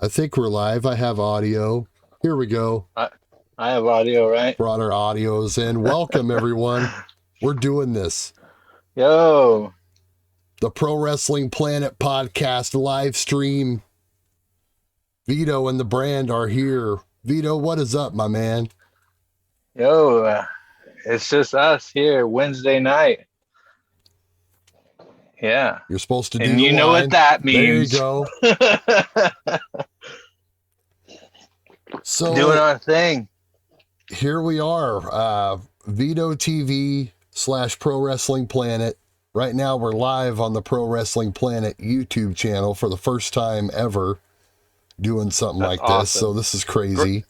I think we're live. I have audio. Here we go. I have audio, right? Brought our audios in. Welcome, everyone. We're doing this. Yo. The Pro Wrestling Planet podcast live stream. Vito and the brand are here. Vito, what is up, my man? Yo. It's just us here Wednesday night. Yeah. You're supposed to do and the you know line. what that means. There you go. So doing our thing. Here we are. Vito TV / Pro Wrestling Planet. Right now we're live on the Pro Wrestling Planet YouTube channel for the first time ever doing something That's like awesome. this. So this is crazy.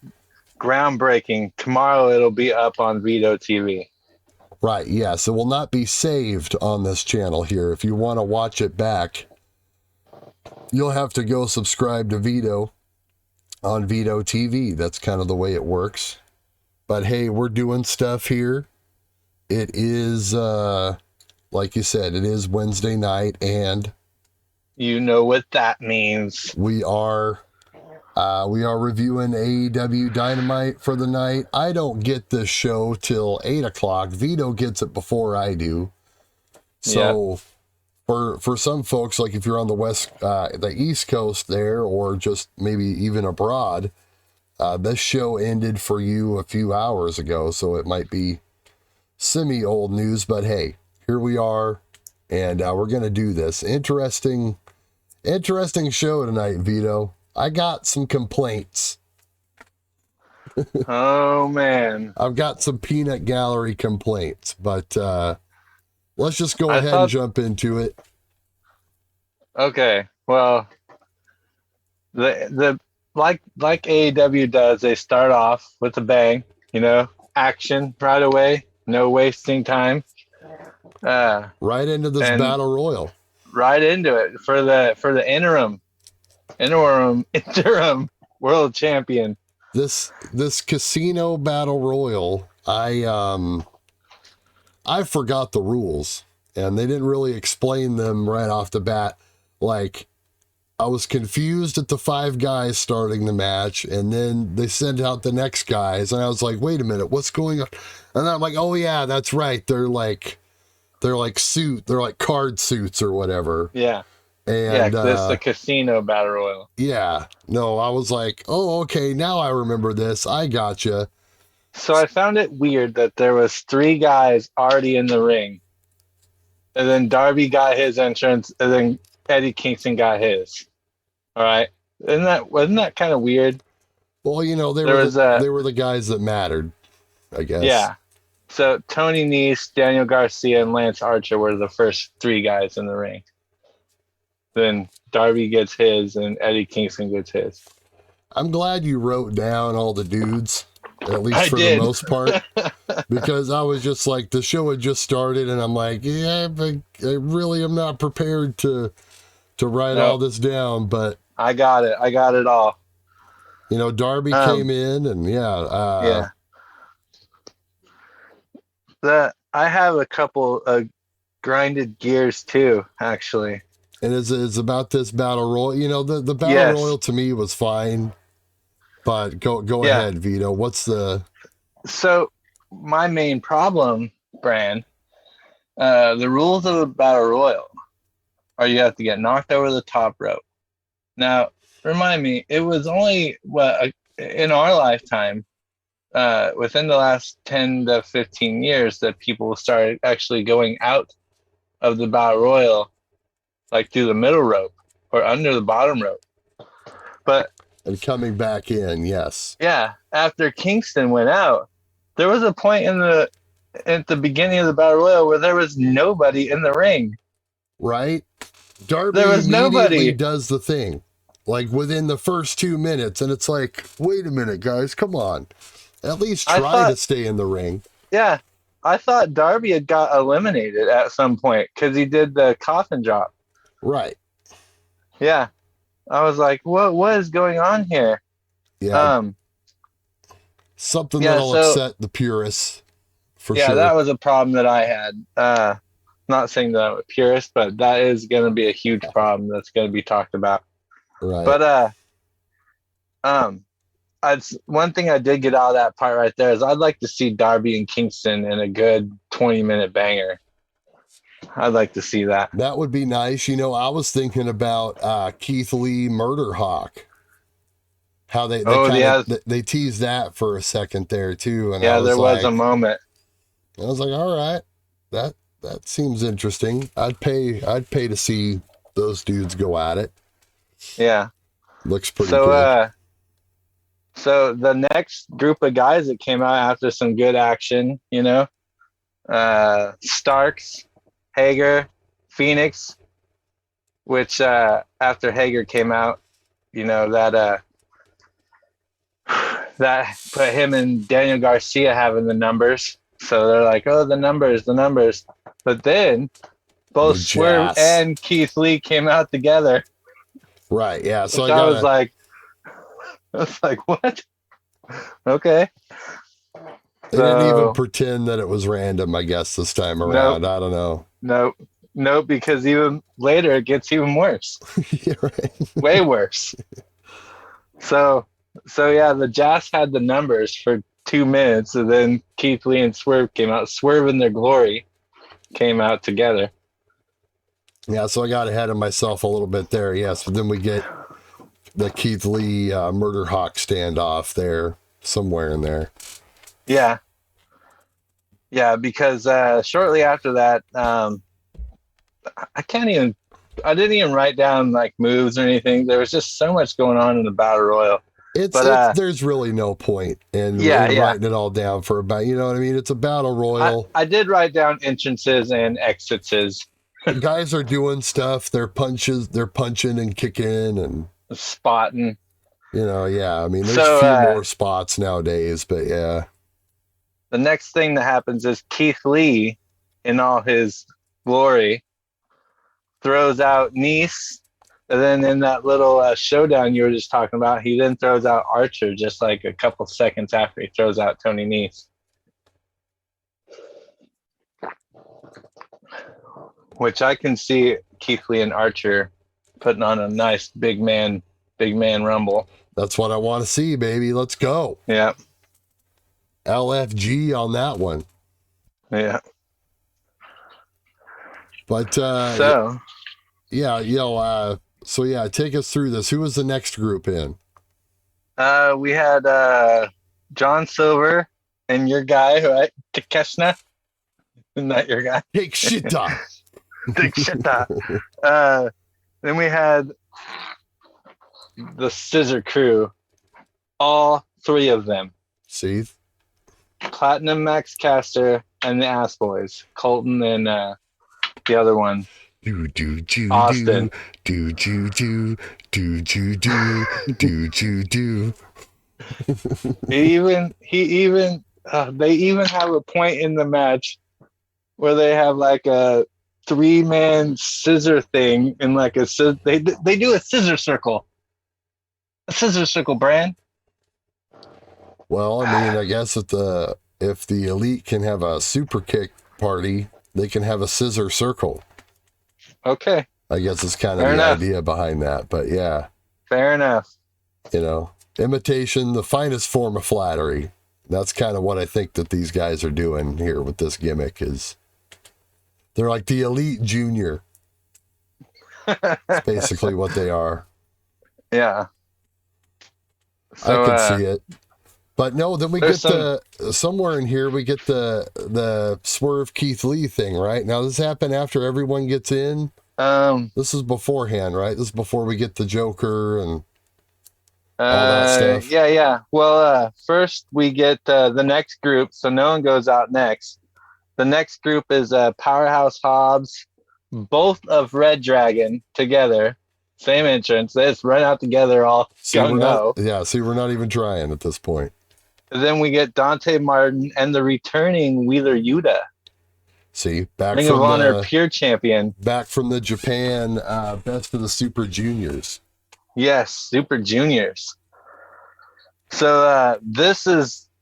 Groundbreaking. Tomorrow it'll be up on Vito TV. Right, yes. It will not be saved on this channel here. If you want to watch it back, you'll have to go subscribe to Vito on Vito TV. That's kind of the way it works. But hey, we're doing stuff here. It is, like you said, it is Wednesday night, and you know what that means. we are reviewing AEW Dynamite for the night. I don't get this show till 8 o'clock. Vito gets it before I do. So for some folks, like if you're on the East Coast there, or just maybe even abroad, this show ended for you a few hours ago, so it might be semi-old news, but hey, here we are, and we're going to do this. Interesting show tonight, Vito. I got some complaints. Oh, man. I've got some peanut gallery complaints, but let's just go ahead and jump into it. Okay, well, the like AEW does, they start off with a bang, action right away, no wasting time. Right into this battle royal. Right into it for the interim world champion. This casino battle royal, I forgot the rules, and they didn't really explain them right off the bat. Like, I was confused at the 5 guys starting the match, and then they sent out the next guys, and I was like, wait a minute, what's going on? And I'm like, oh yeah, that's right. They're like card suits or whatever. Yeah. And this is the casino battle royal. Yeah. No, I was like, oh, okay, now I remember this. I gotcha. So I found it weird that there was 3 guys already in the ring, and then Darby got his entrance, and then Eddie Kingston got his. All right, wasn't that kind of weird? Well, they were the guys that mattered, I guess. Yeah. So Tony Nese, Daniel Garcia, and Lance Archer were the first 3 guys in the ring. Then Darby gets his, and Eddie Kingston gets his. I'm glad you wrote down all the dudes, at least for the most part, because I was just like, the show had just started, and I'm like, yeah, but I really am not prepared to write all this down, but I got it all. Darby came in, and I have a couple of grinded gears too, actually. And it's about this battle royal. The battle royal to me was fine, but go ahead, Vito. So my main problem, Bran, the rules of the battle royal are you have to get knocked over the top rope. Now, remind me, it was only in our lifetime, within the last 10 to 15 years, that people started actually going out of the battle royal, like through the middle rope or under the bottom rope. And coming back in, yes. Yeah, after Kingston went out, there was a point at the beginning of the battle royal where there was nobody in the ring. Right? Darby there was nobody. Does the thing, like within the first 2 minutes, and it's like, wait a minute, guys, come on. At least try to stay in the ring. Yeah, I thought Darby had got eliminated at some point because he did the coffin drop. Right. Yeah. I was like, what is going on here? Yeah. Something that'll upset the purists, for sure. Yeah, that was a problem that I had. Not saying that I'm a purist, but that is going to be a huge problem that's going to be talked about. Right. But One thing I did get out of that part right there is I'd like to see Darby and Kingston in a good 20-minute banger. I'd like to see that. That would be nice. You know, I was thinking about Keith Lee Murder Hawk. How they they teased that for a second there too, and yeah, there was a moment. I was like, all right, that seems interesting. I'd pay to see those dudes go at it. Yeah, looks pretty good. So the next group of guys that came out after some good action, you know, Starks, Hager, Phoenix, which after Hager came out, you know, that put him and Daniel Garcia having the numbers. So they're like, oh, the numbers. But then both Swerve and Keith Lee came out together. Right, yeah. So I was like, what? Okay. They didn't even pretend that it was random, I guess, this time around. Nope. I don't know. Nope, because even later it gets even worse. Yeah, right. Way worse. So yeah, the Jazz had the numbers for 2 minutes, and then Keith Lee and Swerve came out. Swerve in their glory came out together. Yeah, so I got ahead of myself a little bit there, yes. But then we get the Keith Lee Murder Hawk standoff there, somewhere in there. Yeah. Yeah, because shortly after that, I didn't even write down like moves or anything. There was just so much going on in the Battle Royal. There's really no point in writing it all down for about, you know what I mean? It's a Battle Royal. I did write down entrances and exits. The guys are doing stuff. They're punching and kicking and spotting. You know, yeah. I mean, there's a few more spots nowadays, but yeah. The next thing that happens is Keith Lee, in all his glory, throws out Nice. And then in that little showdown you were just talking about, he then throws out Archer just like a couple seconds after he throws out Tony Nese. Which I can see Keith Lee and Archer putting on a nice big man rumble. That's what I want to see, baby. Let's go. Yeah. LFG on that one. Yeah. But take us through this. Who was the next group in? We had John Silver and your guy, right? Takeshita. Not your guy. Takeshita. Then we had the Scissor Crew. All three of them. See? Platinum Max Caster and the Ass Boys. Colton and the other one. Austin. Do. They even have a point in the match where they have like a 3-man scissor thing and like they do a scissor circle. A scissor circle, Brand. Well, I mean, I guess if the Elite can have a super kick party, they can have a scissor circle. Okay. I guess it's kind of the idea behind that, but yeah. Fair enough. You know, imitation, the finest form of flattery. That's kind of what I think that these guys are doing here with this gimmick is they're like the Elite Junior. That's basically what they are. Yeah. So, I can see it. But no, then we get somewhere in here, we get the Swerve Keith Lee thing, right? Now, this happened after everyone gets in. This is beforehand, right? This is before we get the Joker and all that stuff. Yeah. Well, first we get the next group, so no one goes out next. The next group is Powerhouse Hobbs, both of Red Dragon together. Same entrance. They just run out together all gung-ho. See, we're not even trying at this point. And then we get Dante Martin and the returning Wheeler Yuta. See, back Ring from of Honor Pure Champion. Back from the Japan Best of the Super Juniors. Yes, Super Juniors. So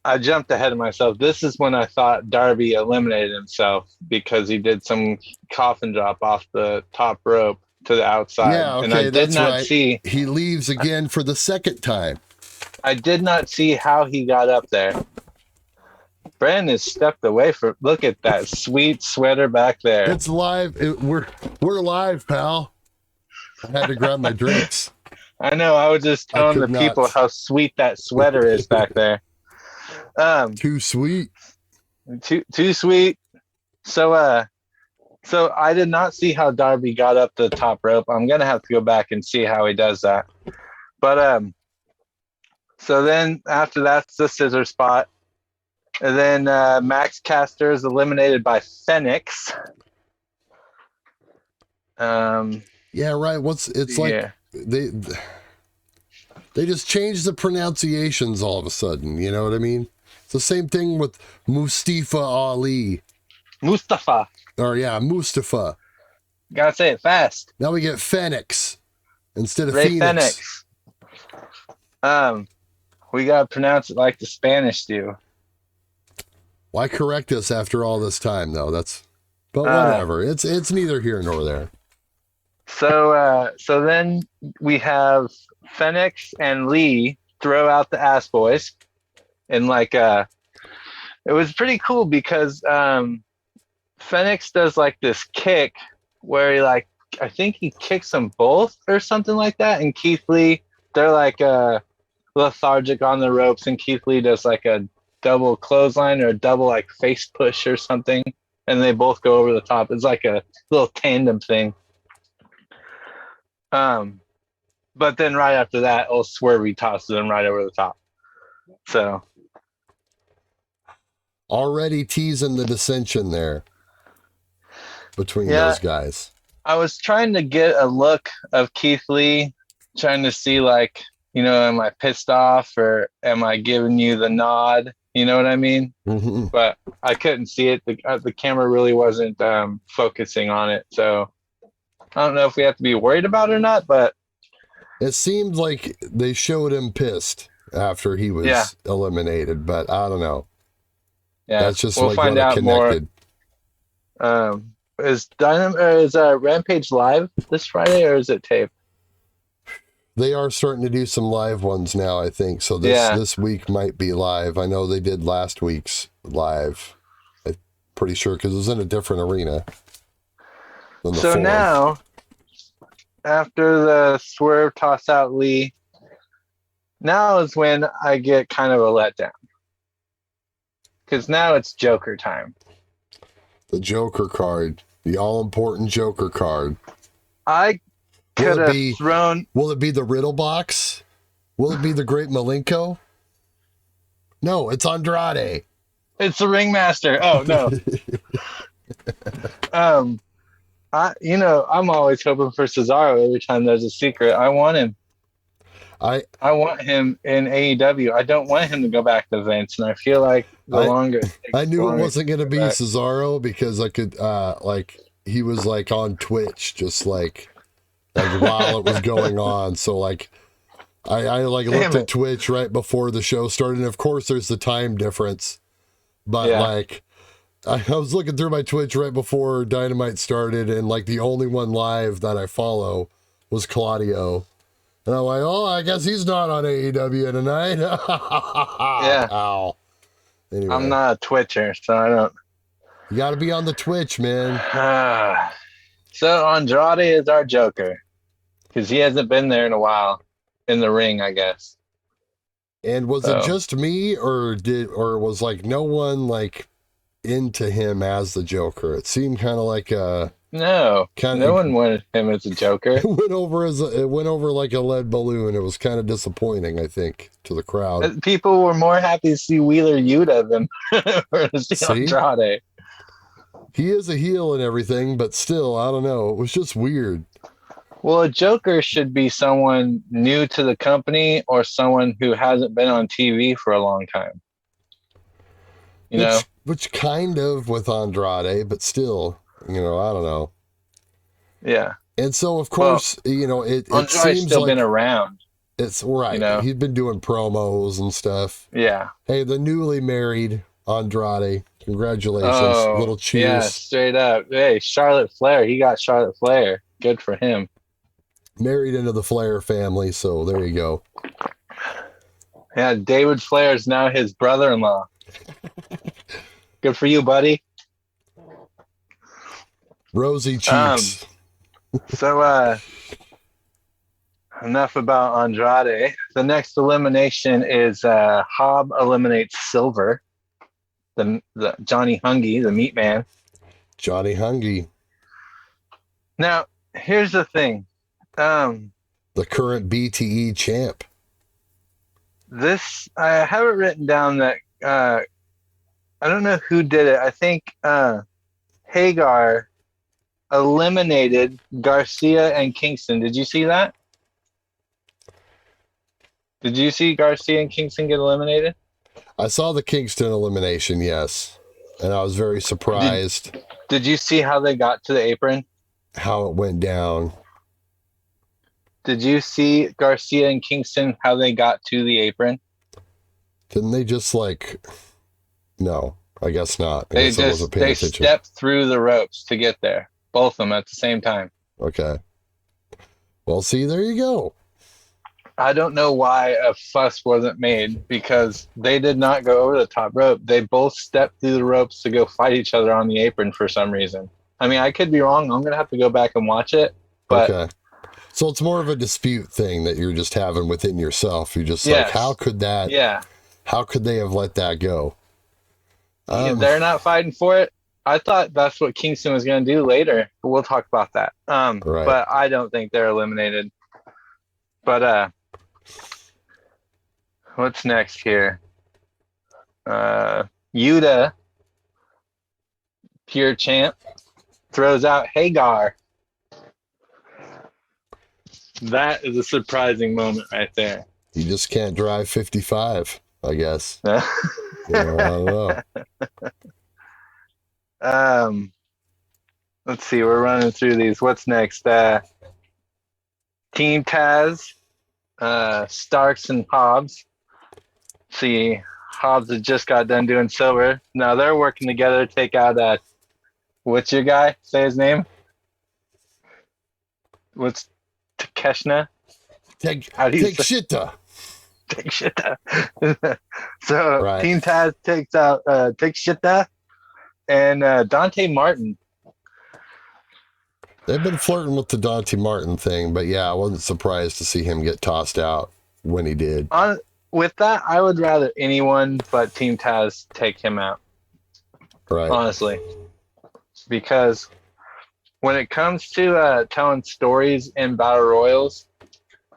I jumped ahead of myself. This is when I thought Darby eliminated himself because he did some coffin drop off the top rope to the outside. Yeah, okay, and I did not see. He leaves again for the second time. I did not see how he got up there. Brandon stepped away from. Look at that sweet sweater back there. It's live. We're live, pal. I had to grab my drinks. I know. I was just telling the people how sweet that sweater is back there. Too sweet. Too sweet. So I did not see how Darby got up the top rope. I'm gonna have to go back and see how he does that. But so then after that's the scissor spot, and then Max Caster is eliminated by Phoenix. Yeah, right. Like they just changed the pronunciations all of a sudden. You know what I mean? It's the same thing with Mustafa Ali. Mustafa. Mustafa. Gotta say it fast. Now we get Phoenix instead of Ray Phoenix. We gotta pronounce it like the Spanish do. Why correct us after all this time, though? But whatever. It's neither here nor there. So then we have Phoenix and Lee throw out the Ass Boys, and it was pretty cool because Phoenix does like this kick where I think he kicks them both or something like that, and Keith Lee, they're like lethargic on the ropes, and Keith Lee does like a double clothesline or a double like face push or something, and they both go over the top. It's like a little tandem thing. But then right after that, old Swervey tosses him right over the top. So already teasing the dissension there between those guys. I was trying to get a look of Keith Lee, trying to see am I pissed off or am I giving you the nod? You know what I mean? Mm-hmm. But I couldn't see it. The camera really wasn't focusing on it. So I don't know if we have to be worried about it or not, but it seemed like they showed him pissed after he was eliminated, but I don't know. Yeah, that's just we'll find out connected. More. Is Rampage live this Friday or is it taped? They are starting to do some live ones now, I think. So this week might be live. I know they did last week's live. I'm pretty sure because it was in a different arena. So now, after the Swerve toss out Lee, now is when I get kind of a letdown. Because now it's Joker time. The Joker card. The all-important Joker card. I could have thrown... Will it be the Riddle box? Will it be the Great Malenko? No, it's Andrade. It's the Ringmaster. Oh, no. I'm always hoping for Cesaro every time there's a secret. I want him. I want him in AEW. I don't want him to go back to Vince, and I feel like I knew it wasn't going to be Cesaro because I could he was on Twitch just like while it was going on. So I looked at Twitch right before the show started, and of course there's the time difference. But I was looking through my Twitch right before Dynamite started, and the only one live that I follow was Claudio. And I'm like, oh, I guess he's not on AEW tonight. Yeah. Ow. Anyway. I'm not a Twitcher, so I don't. You got to be on the Twitch, man. So Andrade is our Joker because he hasn't been there in a while in the ring, I guess. And was it just me, or was no one into him as the Joker? It seemed kind of like a. No one wanted him as a Joker. It went over like a lead balloon. It was kind of disappointing, I think, to the crowd. People were more happy to see Wheeler Yuta than to see Andrade. He is a heel and everything, but still, I don't know. It was just weird. Well, a Joker should be someone new to the company or someone who hasn't been on TV for a long time. Which kind of with Andrade, but still. I don't know. Yeah. And so, of course, it seems still been around. It's right. He's been doing promos and stuff. Yeah. Hey, the newly married Andrade. Congratulations. Little cheers. Yeah, straight up. Hey, Charlotte Flair. He got Charlotte Flair. Good for him. Married into the Flair family, so there you go. Yeah, David Flair is now his brother-in-law. Good for you, buddy. Rosy cheeks. So enough about Andrade. The next elimination is Hobb eliminates Silver, the Johnny Hungy, the Meat Man. Johnny Hungy. Now, here's the thing. The current BTE champ. This, I have it written down that I don't know who did it. I think Hagar eliminated Garcia and Kingston. Did you see that? Did you see Garcia and Kingston get eliminated? I saw the Kingston elimination, yes. And I was very surprised. Did you see how they got to the apron? How it went down. Did you see Garcia and Kingston, how they got to the apron? Didn't they just no, I guess not. They stepped through the ropes to get there. Both of them at the same time. Okay. Well, see, there you go. I don't know why a fuss wasn't made because they did not go over the top rope. They both stepped through the ropes to go fight each other on the apron for some reason. I mean, I could be wrong. I'm going to have to go back and watch it. But okay. So it's more of a dispute thing that you're just having within yourself. You're just like, how could that? Yeah. How could they have let that go? They're not fighting for it. I thought that's what Kingston was going to do later. But we'll talk about that. Right. But I don't think they're eliminated. But what's next here? Yuta, pure champ, throws out Hagar. That is a surprising moment right there. You just can't drive 55, I guess. I don't know. Let's see. We're running through these. What's next? Team Taz, Starks and Hobbs. See, Hobbs has just got done doing Silver. Now they're working together to take out what's your guy? Say his name. What's Takeshna? Take Shita. Take Shita. So right. Team Taz takes out Take Shita and Dante Martin. They've been flirting with the Dante Martin thing, but yeah, I wasn't surprised to see him get tossed out when he did. With that, I would rather anyone but Team Taz take him out. Right. Honestly. Because when it comes to telling stories in battle royals,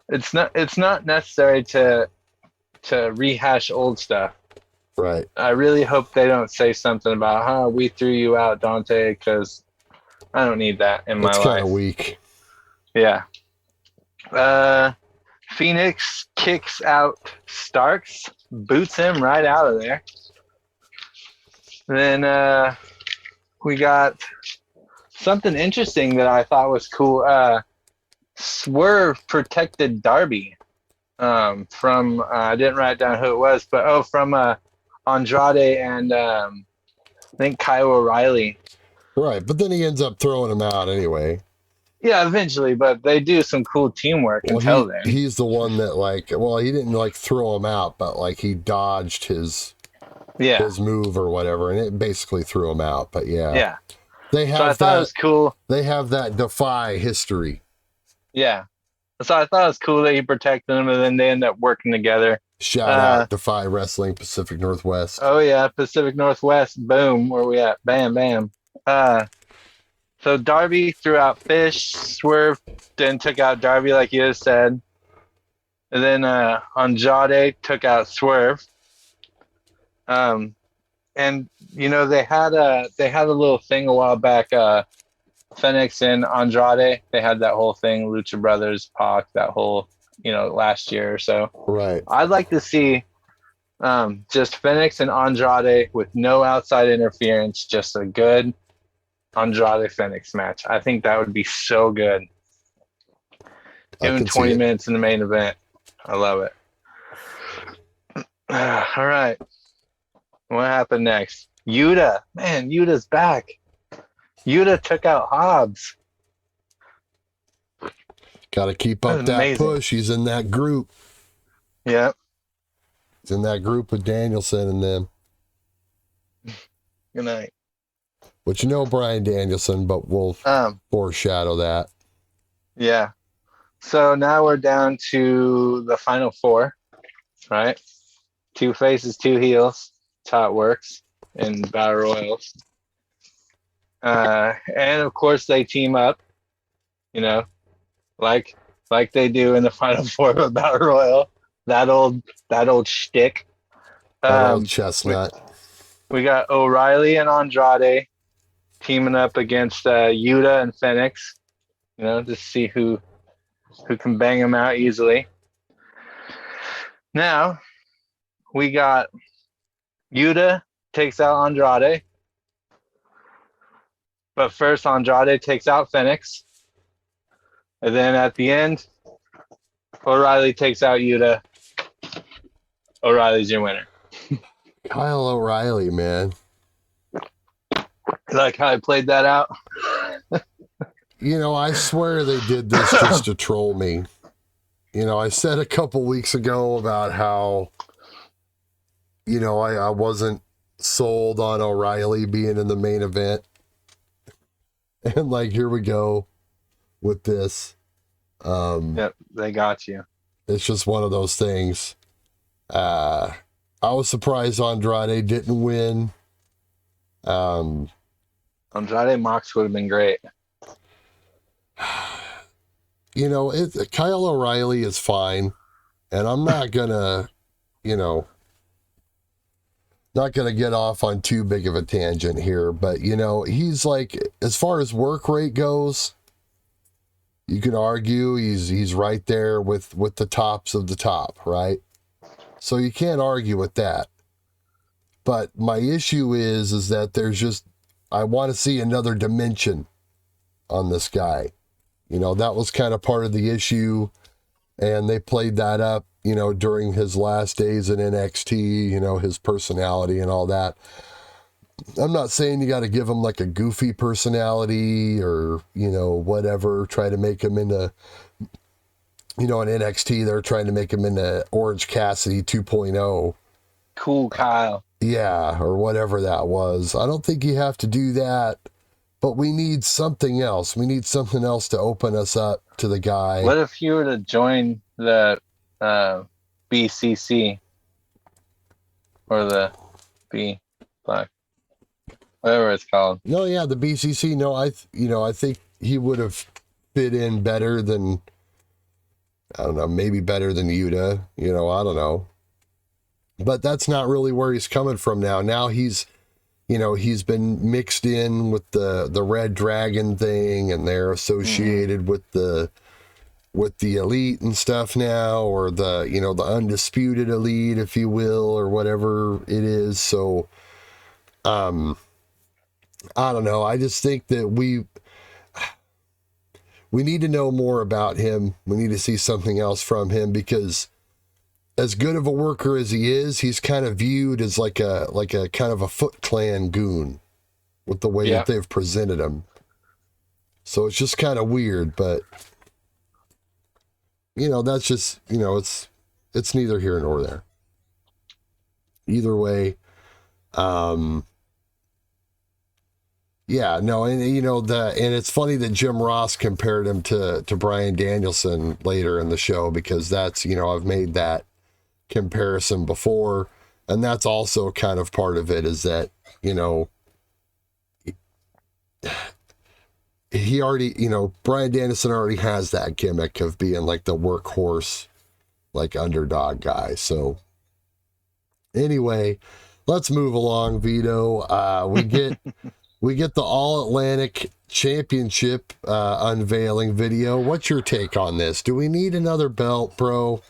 it's not necessary to rehash old stuff. Right. I really hope they don't say something about, we threw you out, Dante, because I don't need that in my life. It's kind of weak. Yeah. Phoenix kicks out Starks, boots him right out of there. Then we got something interesting that I thought was cool. Swerve protected Darby from, I didn't write down who it was, but from Andrade and I think Kyle O'Reilly. Right, but then he ends up throwing him out anyway. Yeah, eventually, but they do some cool teamwork until then. He's the one that he didn't throw him out, but he dodged his move or whatever, and it basically threw him out. But yeah. They have I thought it was cool. They have that Defy history. Yeah. So I thought it was cool that he protected them, and then they end up working together. Shout out Defy Wrestling, Pacific Northwest. Oh, yeah, Pacific Northwest. Boom. Where we at? Bam, bam. So Darby threw out Fish. Swerve then took out Darby, like you just said. And then Andrade took out Swerve. And they had a little thing a while back. Phoenix and Andrade, they had that whole thing. Lucha Brothers, Pac, that whole last year or so. Right. I'd like to see just Phoenix and Andrade with no outside interference, just a good Andrade Phoenix match. I think that would be so good. Give him 20 minutes in the main event. I love it. All right. What happened next? Yuta. Man, Yuta's back. Yuta took out Hobbs. Got to keep up that push. He's in that group. Yep. He's in that group with Danielson and them. Good night. Which you know Bryan Danielson, but we'll foreshadow that. Yeah. So now we're down to the final four, right? 2 faces, 2 heels. That's how it works in Battle Royals. And of course they team up, you know, like they do in the final four of a Battle Royal. That old shtick. That old chestnut. We got O'Reilly and Andrade teaming up against Yuta and Phoenix. You know, to see who can bang them out easily. Now we got Yuta takes out Andrade. But first, Andrade takes out Phoenix. And then at the end, O'Reilly takes out Yuta. O'Reilly's your winner. Kyle O'Reilly, man. Like how I played that out? You know, I swear they did this just to troll me. You know, I said a couple weeks ago about how, you know, I wasn't sold on O'Reilly being in the main event. And like, here we go with this. Yep, they got you. It's just one of those things. I was surprised Andrade didn't win. Andrade Mox would have been great. You know, Kyle O'Reilly is fine. And I'm not gonna, you know, not going to get off on too big of a tangent here, but, you know, he's like, as far as work rate goes, you can argue he's right there with the tops of the top, right? So you can't argue with that. But my issue is that there's just, I want to see another dimension on this guy. You know, that was kind of part of the issue, and they played that up, you know, during his last days in NXT, you know, his personality and all that. I'm not saying you got to give him like a goofy personality or, you know, whatever, try to make him into, you know, in NXT, they're trying to make him into Orange Cassidy 2.0. Cool Kyle. Yeah, or whatever that was. I don't think you have to do that, but we need something else. We need something else to open us up to the guy. What if you were to join the BCC or the B Black, whatever it's called? No, yeah, the BCC. No, I think he would have fit in better than, I don't know, maybe better than Yuta. You know, I don't know, but that's not really where he's coming from now. Now he's, you know, he's been mixed in with the Red Dragon thing, and they're associated with the elite and stuff now, or the, you know, the undisputed elite, if you will, or whatever it is. So, I don't know. I just think that we need to know more about him. We need to see something else from him, because as good of a worker as he is, he's kind of viewed as like a kind of a Foot Clan goon with the way that they've presented him. So it's just kind of weird, but, you know, that's just, you know, it's neither here nor there. Either way, yeah, no, and you know, and it's funny that Jim Ross compared him to Bryan Danielson later in the show, because that's, you know, I've made that comparison before, and that's also kind of part of it, is that, you know, he already, you know, Bryan Danielson already has that gimmick of being like the workhorse, like underdog guy. So anyway, let's move along, Vito. We get the All Atlantic Championship unveiling video. What's your take on this? Do we need another belt, bro?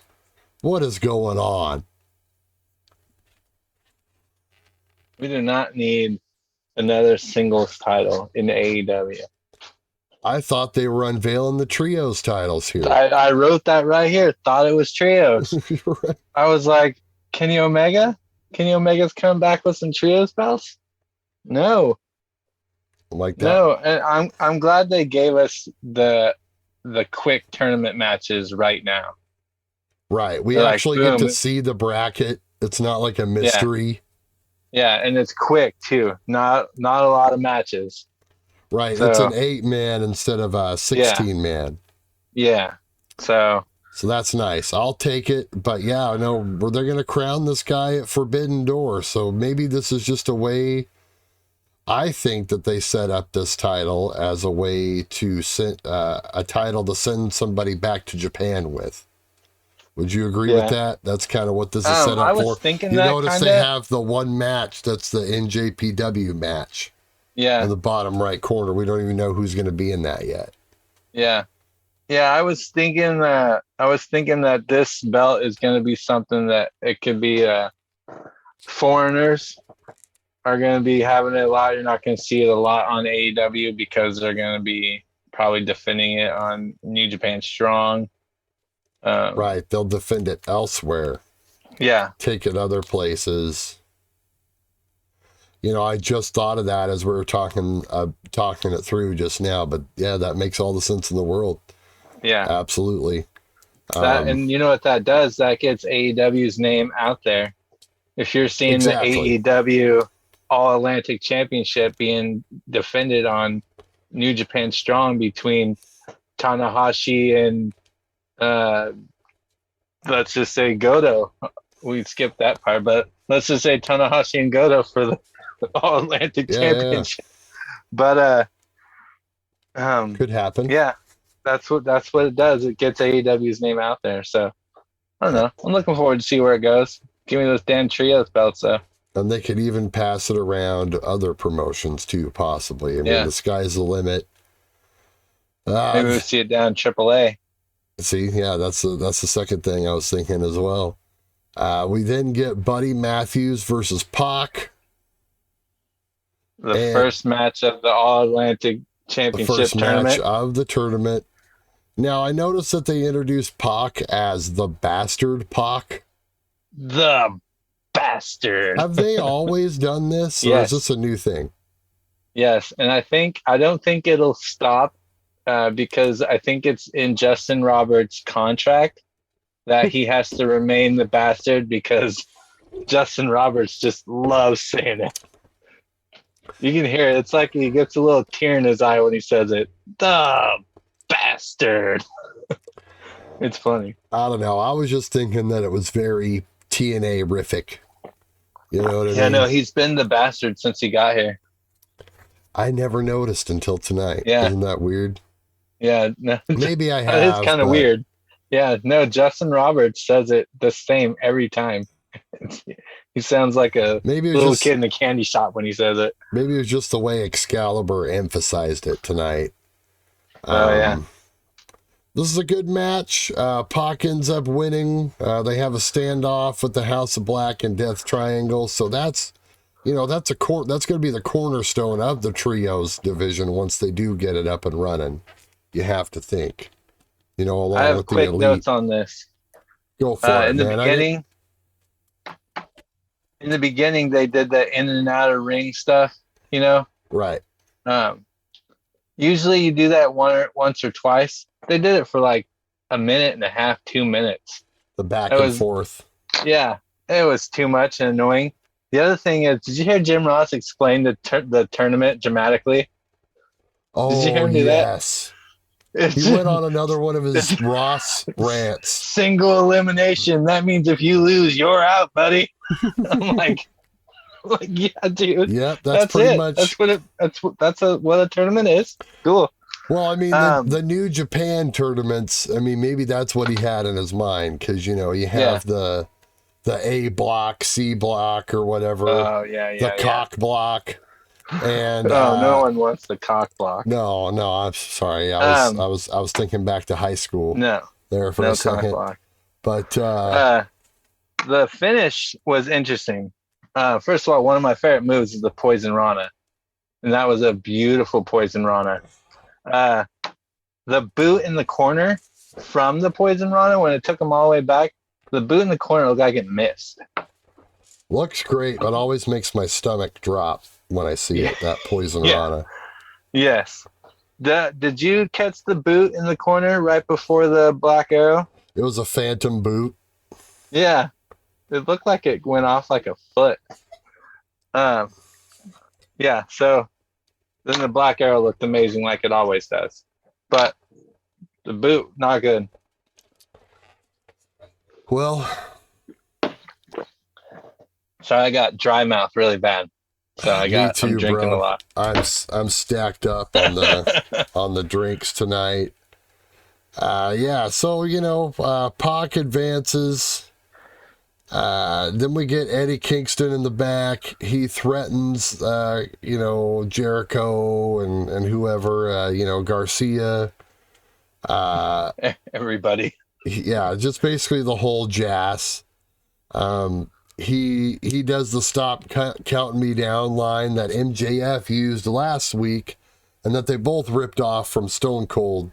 What is going on? We do not need another singles title in AEW. I thought they were unveiling the trios titles here. I wrote that right here. Thought it was trios. Right. I was like, Kenny Omega? Kenny Omega's coming back with some trios belts? No. Like that. No, and I'm glad they gave us the quick tournament matches right now. Right. We They're actually like, get boom. to see the bracket It's not like a Yeah. mystery. Yeah, and it's quick too. Not a lot of matches. Right. It's an So 8-man instead of a yeah, 16-man. yeah. So So that's nice. I'll take it. But yeah, I know they're going to crown this guy at Forbidden Door. So maybe this is just a way. I think that they set up this title as a way to send a title to send somebody back to Japan with. Would you agree with yeah. that? That's kind of what this is set I up was for. thinking You that notice kind they of. have the one match that's the NJPW match in Yeah, the bottom right corner. We don't even know who's going to be in that yet. yeah, yeah. I was thinking that this belt is going to be something that it could be. Foreigners are going to be having it a lot. You're not going to see it a lot on AEW because they're going to be probably defending it on New Japan Strong. Right. They'll defend it elsewhere, Yeah, take it other places. You know, I just thought of that as we were talking it through just now. But yeah, that makes all the sense in the world. yeah. Absolutely. And you know what that does? That gets AEW's name out there. If you're seeing the Exactly. AEW All Atlantic Championship being defended on New Japan Strong between Tanahashi and let's just say Goto. We skipped that part, but let's just say Tanahashi and Goto for the All Atlantic Yeah. Championship. But Could happen. yeah, that's what it does. It gets AEW's name out there. So I don't know. I'm looking forward to see where it goes. Give me those damn trios belts, though. And they could even pass it around to other promotions too, possibly. I mean, Yeah, the sky's the limit. maybe we'll see it down AAA. See, yeah, that's the second thing I was thinking as well. We then get Buddy Matthews versus Pac. The first match of the All Atlantic The Championship first match tournament. of the tournament. Now, I noticed that they introduced Pac as the Bastard Pac. The bastard. Have they always done this, or is Yes. this a new thing? Yes, and I don't think it'll stop because I think it's in Justin Roberts' contract that he has to remain the bastard because Justin Roberts just loves saying it. You can hear it. It's like he gets a little tear in his eye when he says it. The bastard. It's funny. I don't know. I was just thinking that it was very TNA-rific. You know what I mean? Yeah, no, he's been the bastard since he got here. I never noticed until tonight. Yeah. Isn't that weird? Yeah, no, Maybe I have. it's kind of but weird. Yeah, no, Justin Roberts says it the same every time. He sounds like a Maybe it was little just kid in a candy shop when he says it. maybe it was just the way Excalibur emphasized it tonight. Oh yeah, This is a good match. Pac ends up winning. They have a standoff with the House of Black and Death Triangle. So that's that's going to be the cornerstone of the trios division once they do get it up and running. You have to think. Along I have with quick the elite. notes on this. Go for it, In the man. beginning, they did the in and out of ring stuff. Right. Usually you do that once or twice. They did it for like a minute and a half, 2 minutes. The back and forth. Yeah, it was too much and annoying. The other thing is, did you hear Jim Ross explain the tournament dramatically? Oh, did you hear him do yes. He went on another one of his Ross rants. Single elimination. That means if you lose, you're out, buddy. I'm like, yeah, dude. Yep, that's pretty it. much. That's what a tournament is. Cool. Well, I mean, the New Japan tournaments. I mean, maybe that's what he had in his mind because you have the A block, C block, or whatever. Oh yeah. The cock block. And no one wants the cock block. No, I'm sorry. I was thinking back to high school. No, there for a second. Cock block. But the finish was interesting. First of all, one of my favorite moves is the Poison Rana, and that was a beautiful Poison Rana. The boot in the corner from the Poison Rana, when it took him all the way back, the boot in the corner looked like it missed. Looks great, but always makes my stomach drop when I see it, that Poison Rana. Yes. Did you catch the boot in the corner right before the Black Arrow? It was a phantom boot. Yeah. It looked like it went off like a foot. Um, yeah. So then the Black Arrow looked amazing, like it always does. But the boot, not good. Well, So I got dry mouth really bad. So me I'm too, drinking a bro. lot. I'm stacked up on the drinks tonight. Yeah, so Pac advances. Then we get Eddie Kingston in the back. He threatens, Jericho and whoever, Garcia. Everybody. Yeah, just basically the whole jazz. He does the stop counting me down line that MJF used last week, and that they both ripped off from Stone Cold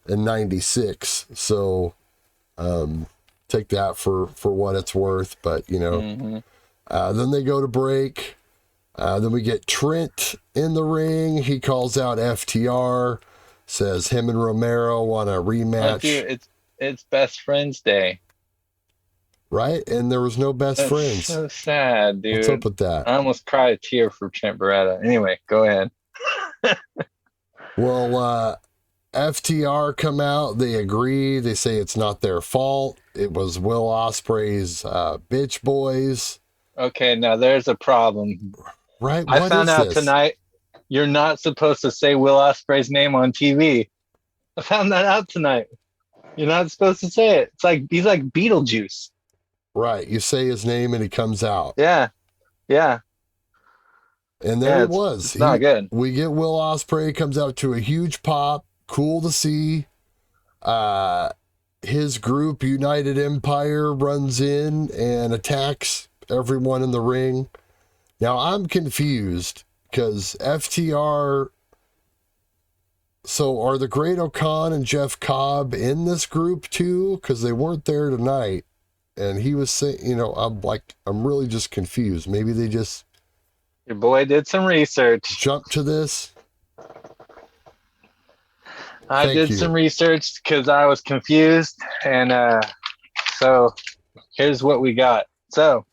in '96. So take that for what it's worth. But then they go to break. Then we get Trent in the ring. He calls out FTR, says him and Romero want a rematch. Oh, dude, it's best friends day. Right? And there was no best That's friends. so sad, dude. What's up with that? I almost cried a tear for Trent Beretta. Anyway, go ahead. Well, FTR come out. They agree. They say it's not their fault. It was Will Ospreay's bitch boys. Okay, now there's a problem. Right? I found out tonight you're not supposed to say Will Ospreay's name on TV. I found that out tonight. You're not supposed to say it. It's like he's like Beetlejuice. Right. You say his name and he comes out. Yeah. Yeah. And there it was. It's not good. We get Will Ospreay, comes out to a huge pop. Cool to see. His group, United Empire, runs in and attacks everyone in the ring. Now, I'm confused because FTR... So are the Great O'Khan and Jeff Cobb in this group too? Because they weren't there tonight. And he was saying, I'm really just confused. Maybe they just... Your boy did some research. Jump to this. I did some research because I was confused. And so here's what we got. So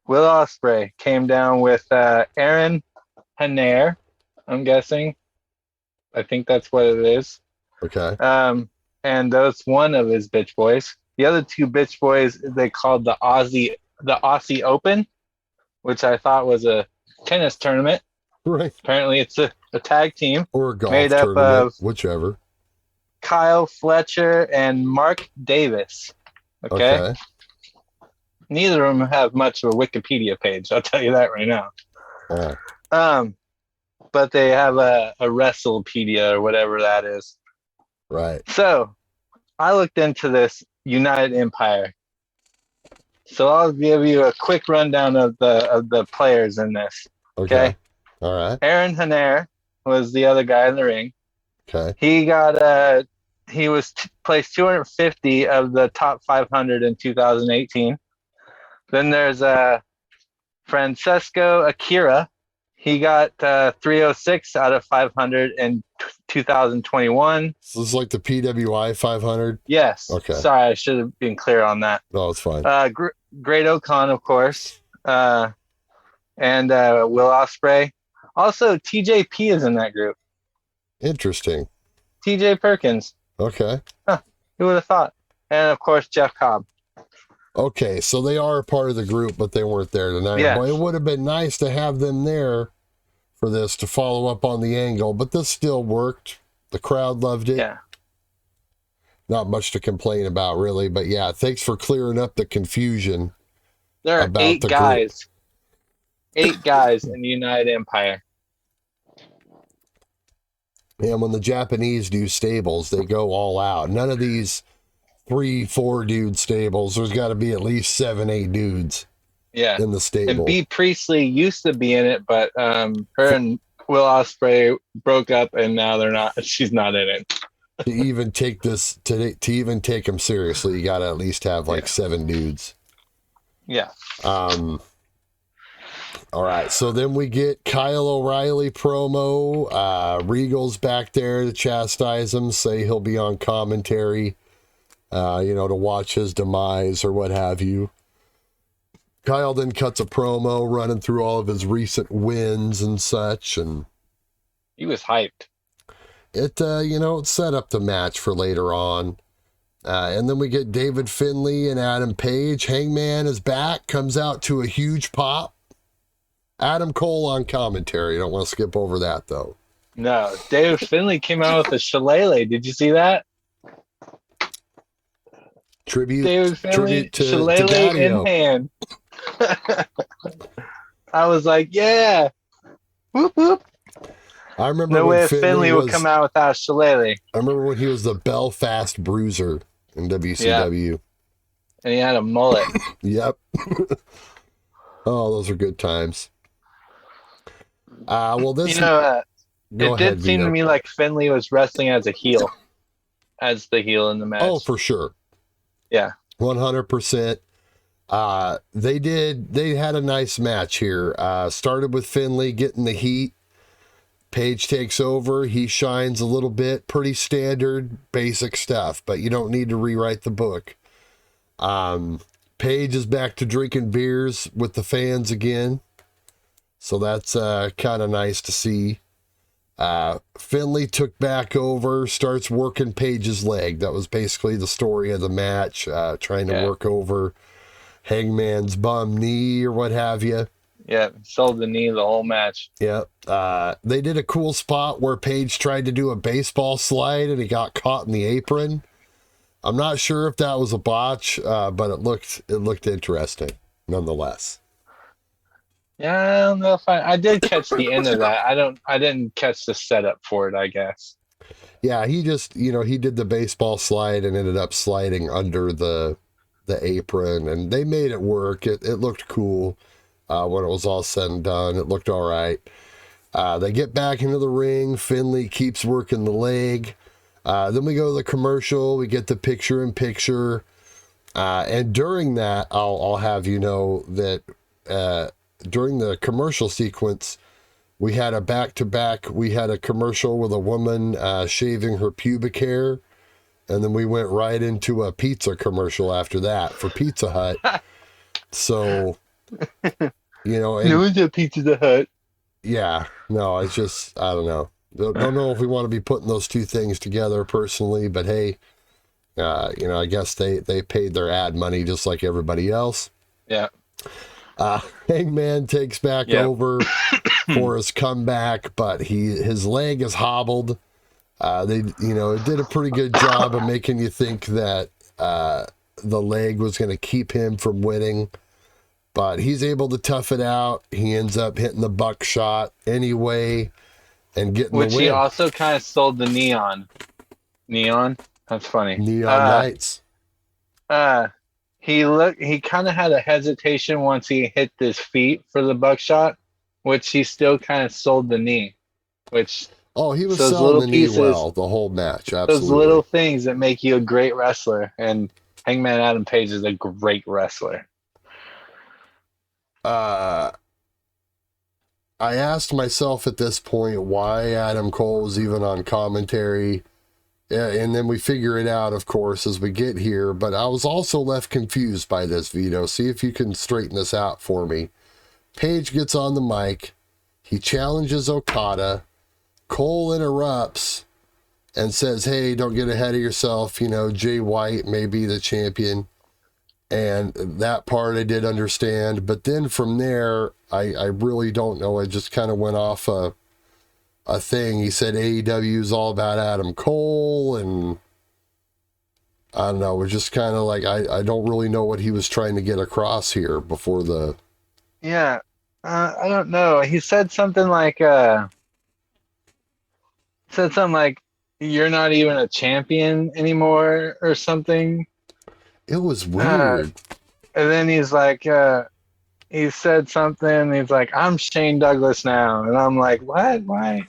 Will Ospreay came down with Aaron Hanair, I'm guessing. I think that's what it is. Okay. And that's one of his bitch boys. The other two bitch boys they called the Aussie Open, which I thought was a tennis tournament. Right. Apparently it's a tag team. Or a golf made tournament, up of whichever. Kyle Fletcher and Mark Davis. Okay. Neither of them have much of a Wikipedia page, I'll tell you that right now. But they have a Wrestlepedia or whatever that is. Right. So I looked into this United Empire. So I'll give you a quick rundown of the players in this. Okay. All right. Aaron Hanair was the other guy in the ring. Okay. He was placed 250 of the top 500 in 2018. Then there's Francesco Akira. He got 306 out of 500 in 2021. So this is like the PWI 500? Yes. Okay. Sorry, I should have been clear on that. No, it's fine. Great O'Khan, of course. And Will Ospreay. Also, TJP is in that group. Interesting. TJ Perkins. Okay. Who would have thought? And, of course, Jeff Cobb. Okay, so they are a part of the group, but they weren't there tonight. Yeah. But it would have been nice to have them there for this to follow up on the angle, but this still worked. The crowd loved it. Yeah. Not much to complain about, really, but yeah, thanks for clearing up the confusion. There are 8 guys. 8 guys in the United Empire. And when the Japanese do stables, they go all out. None of these 3-4 dude stables. There's got to be at least 7-8 dudes. Yeah. In the stable. And B. Priestley used to be in it, but her and Will Ospreay broke up, and now they're not. She's not in it. To even take this to even take them seriously, you got to at least have like 7 dudes. Yeah. All right, so then we get Kyle O'Reilly promo. Regal's back there to chastise him, say he'll be on commentary, to watch his demise or what have you. Kyle then cuts a promo running through all of his recent wins and such, and he was hyped. It set up the match for later on. And then we get David Finlay and Adam Page. Hangman is back, comes out to a huge pop. Adam Cole on commentary. Don't want to skip over that, though. No, David Finlay came out with a shillelagh. Did you see that? Tribute to shillelagh in hand. I was like, yeah. Whoop, whoop. I remember no when way Finlay would come out without a shillelagh. I remember when he was the Belfast Bruiser in WCW. Yeah. And he had a mullet. Yep. Oh, those are good times. Well, this it did seem to me like Finlay was wrestling as a heel, as the heel in the match. Oh, for sure. Yeah. 100%. They had a nice match here. Started with Finlay getting the heat. Page takes over. He shines a little bit. Pretty standard, basic stuff, but you don't need to rewrite the book. Page is back to drinking beers with the fans again. So that's kind of nice to see. Finlay took back over, starts working Page's leg. That was basically the story of the match, trying to work over Hangman's bum knee or what have you. Yeah, sold the knee the whole match. Yep. They did a cool spot where Page tried to do a baseball slide and he got caught in the apron. I'm not sure if that was a botch, but it looked interesting nonetheless. Yeah, I don't know if I did catch the end of that. I didn't catch the setup for it, I guess. Yeah, he just, he did the baseball slide and ended up sliding under the apron, and they made it work. It looked cool. When it was all said and done, it looked all right. They get back into the ring. Finlay keeps working the leg. Then we go to the commercial. We get the picture-in-picture. And during that, I'll have you know that during the commercial sequence, we had a back-to-back. We had a commercial with a woman shaving her pubic hair. And then we went right into a pizza commercial after that for Pizza Hut. So... it was a Pizza Hut. Yeah, no, it's just, I don't know. Don't know if we want to be putting those two things together personally, but hey, I guess they paid their ad money just like everybody else. Yeah. Hangman takes back over for his comeback, but his leg is hobbled. It did a pretty good job of making you think that the leg was going to keep him from winning. But he's able to tough it out. He ends up hitting the buckshot anyway and getting the win. Which he also kind of sold the neon. Neon? That's funny. Neon Knights. He kind of had a hesitation once he hit his feet for the buckshot, which he still kind of sold the knee. Which he was selling the knee well the whole match. Absolutely. Those little things that make you a great wrestler. And Hangman Adam Page is a great wrestler. I asked myself at this point why Adam Cole was even on commentary, and then we figure it out, of course, as we get here, but I was also left confused by this, Vito. See if you can straighten this out for me. Page gets on the mic, he challenges Okada, Cole interrupts and says, hey, don't get ahead of yourself, Jay White may be the champion. And that part I did understand. But then from there, I really don't know. I just kind of went off a thing. He said AEW is all about Adam Cole. And I don't know. It was just kind of like, I don't really know what he was trying to get across here before the... Yeah. I don't know. He said something like, you're not even a champion anymore or something. It was weird. And then he's like, he said something. He's like, I'm Shane Douglas now. And I'm like, what? Why?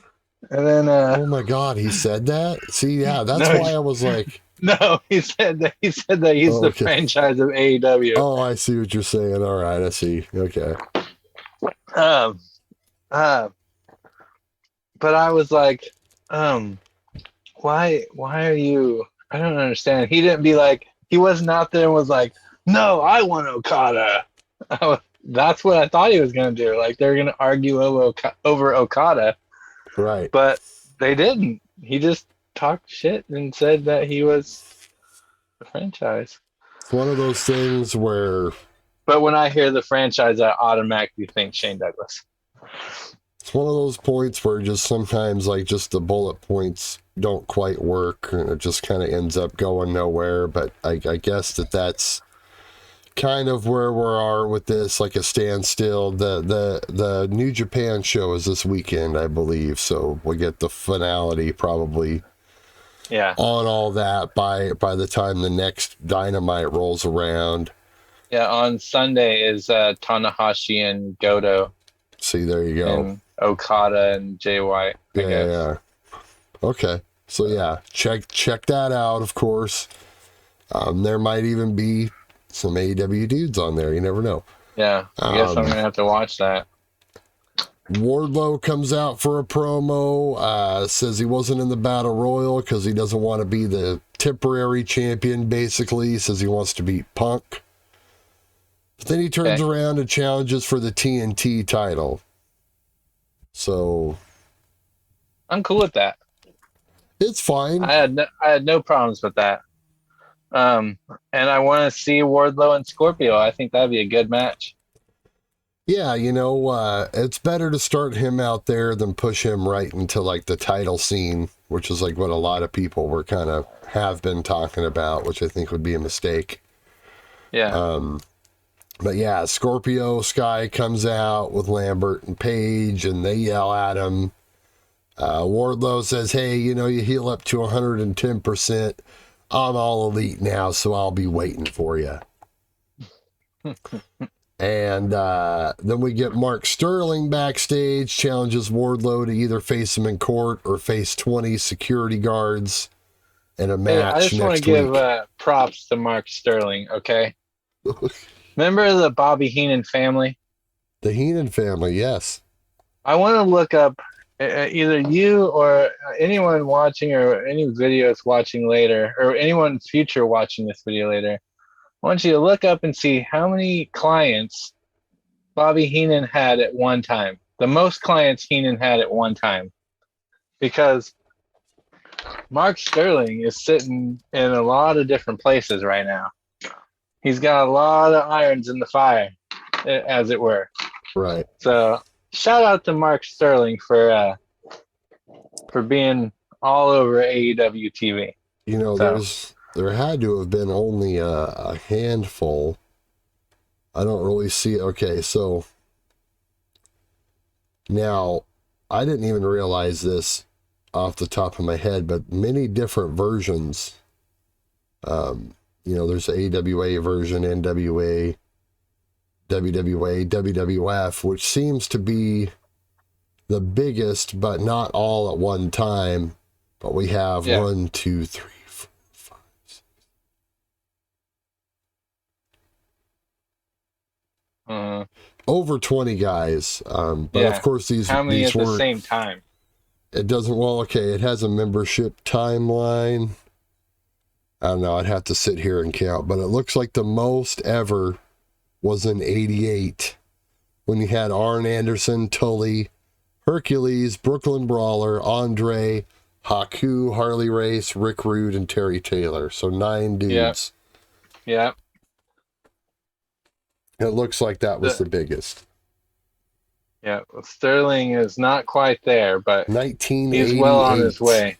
And then, oh my God, he said that? See, yeah, that's why I was like, no, he said that he's the franchise of AEW. Oh, I see what you're saying. All right. I see. Okay. But I was like, why are you, I don't understand. He didn't be like, he wasn't out there and was like, no, I want Okada. That's what I thought he was going to do. Like they're going to argue over Okada, Right. but they didn't. He just talked shit and said that he was the franchise. It's one of those things where... But when I hear the franchise, I automatically think Shane Douglas. It's one of those points where just sometimes, like, just the bullet points don't quite work, and it just kind of ends up going nowhere. But I guess that's kind of where we are with this, like a standstill. The New Japan show is this weekend, I believe, so we'll get the finality probably on all that by the time the next Dynamite rolls around. Yeah, on Sunday is Tanahashi and Goto. See, there you go. And Okada and Jay White, I guess. Yeah. Okay. So yeah, check that out, of course. There might even be some AEW dudes on there. You never know. Yeah, I guess I'm going to have to watch that. Wardlow comes out for a promo, says he wasn't in the Battle Royal because he doesn't want to be the temporary champion, basically. He says he wants to beat Punk. But then he turns around and challenges for the TNT title. So I'm cool with that. It's fine. I had no problems with that. And I want to see Wardlow and Scorpio. I think that'd be a good match. Yeah, it's better to start him out there than push him right into like the title scene, which is like what a lot of people were kind of have been talking about, which I think would be a mistake. Yeah. But yeah, Scorpio Sky comes out with Lambert and Page, and they yell at him. Wardlow says, hey, you heal up to 110%. I'm all elite now, so I'll be waiting for you. And then we get Mark Sterling backstage, challenges Wardlow to either face him in court or face 20 security guards in a match. I just want to give props to Mark Sterling, okay? Remember the Bobby Heenan family? The Heenan family, yes. I want to look up either you or anyone watching or any videos watching later, or anyone future watching this video later. I want you to look up and see how many clients Bobby Heenan had at one time. The most clients Heenan had at one time. Because Mark Sterling is sitting in a lot of different places right now. He's got a lot of irons in the fire, as it were. Right. So shout out to Mark Sterling for being all over AEW TV. There had to have been only a handful. I don't really see it. Okay, so now I didn't even realize this off the top of my head, but many different versions. There's the AWA version, NWA, WWA, WWF, which seems to be the biggest, but not all at one time. But we have 1, 2, 3, 4, 5, 6. Over 20 guys. But of course, how many these at the same time? It doesn't. Well, okay. It has a membership timeline. I don't know. I'd have to sit here and count, but it looks like the most ever was in '88 when you had Arn Anderson, Tully, Hercules, Brooklyn Brawler, Andre, Haku, Harley Race, Rick Rude, and Terry Taylor. So 9 dudes. Yeah. It looks like that was the biggest. Yeah, Sterling is not quite there, but 1988. He's well on his way.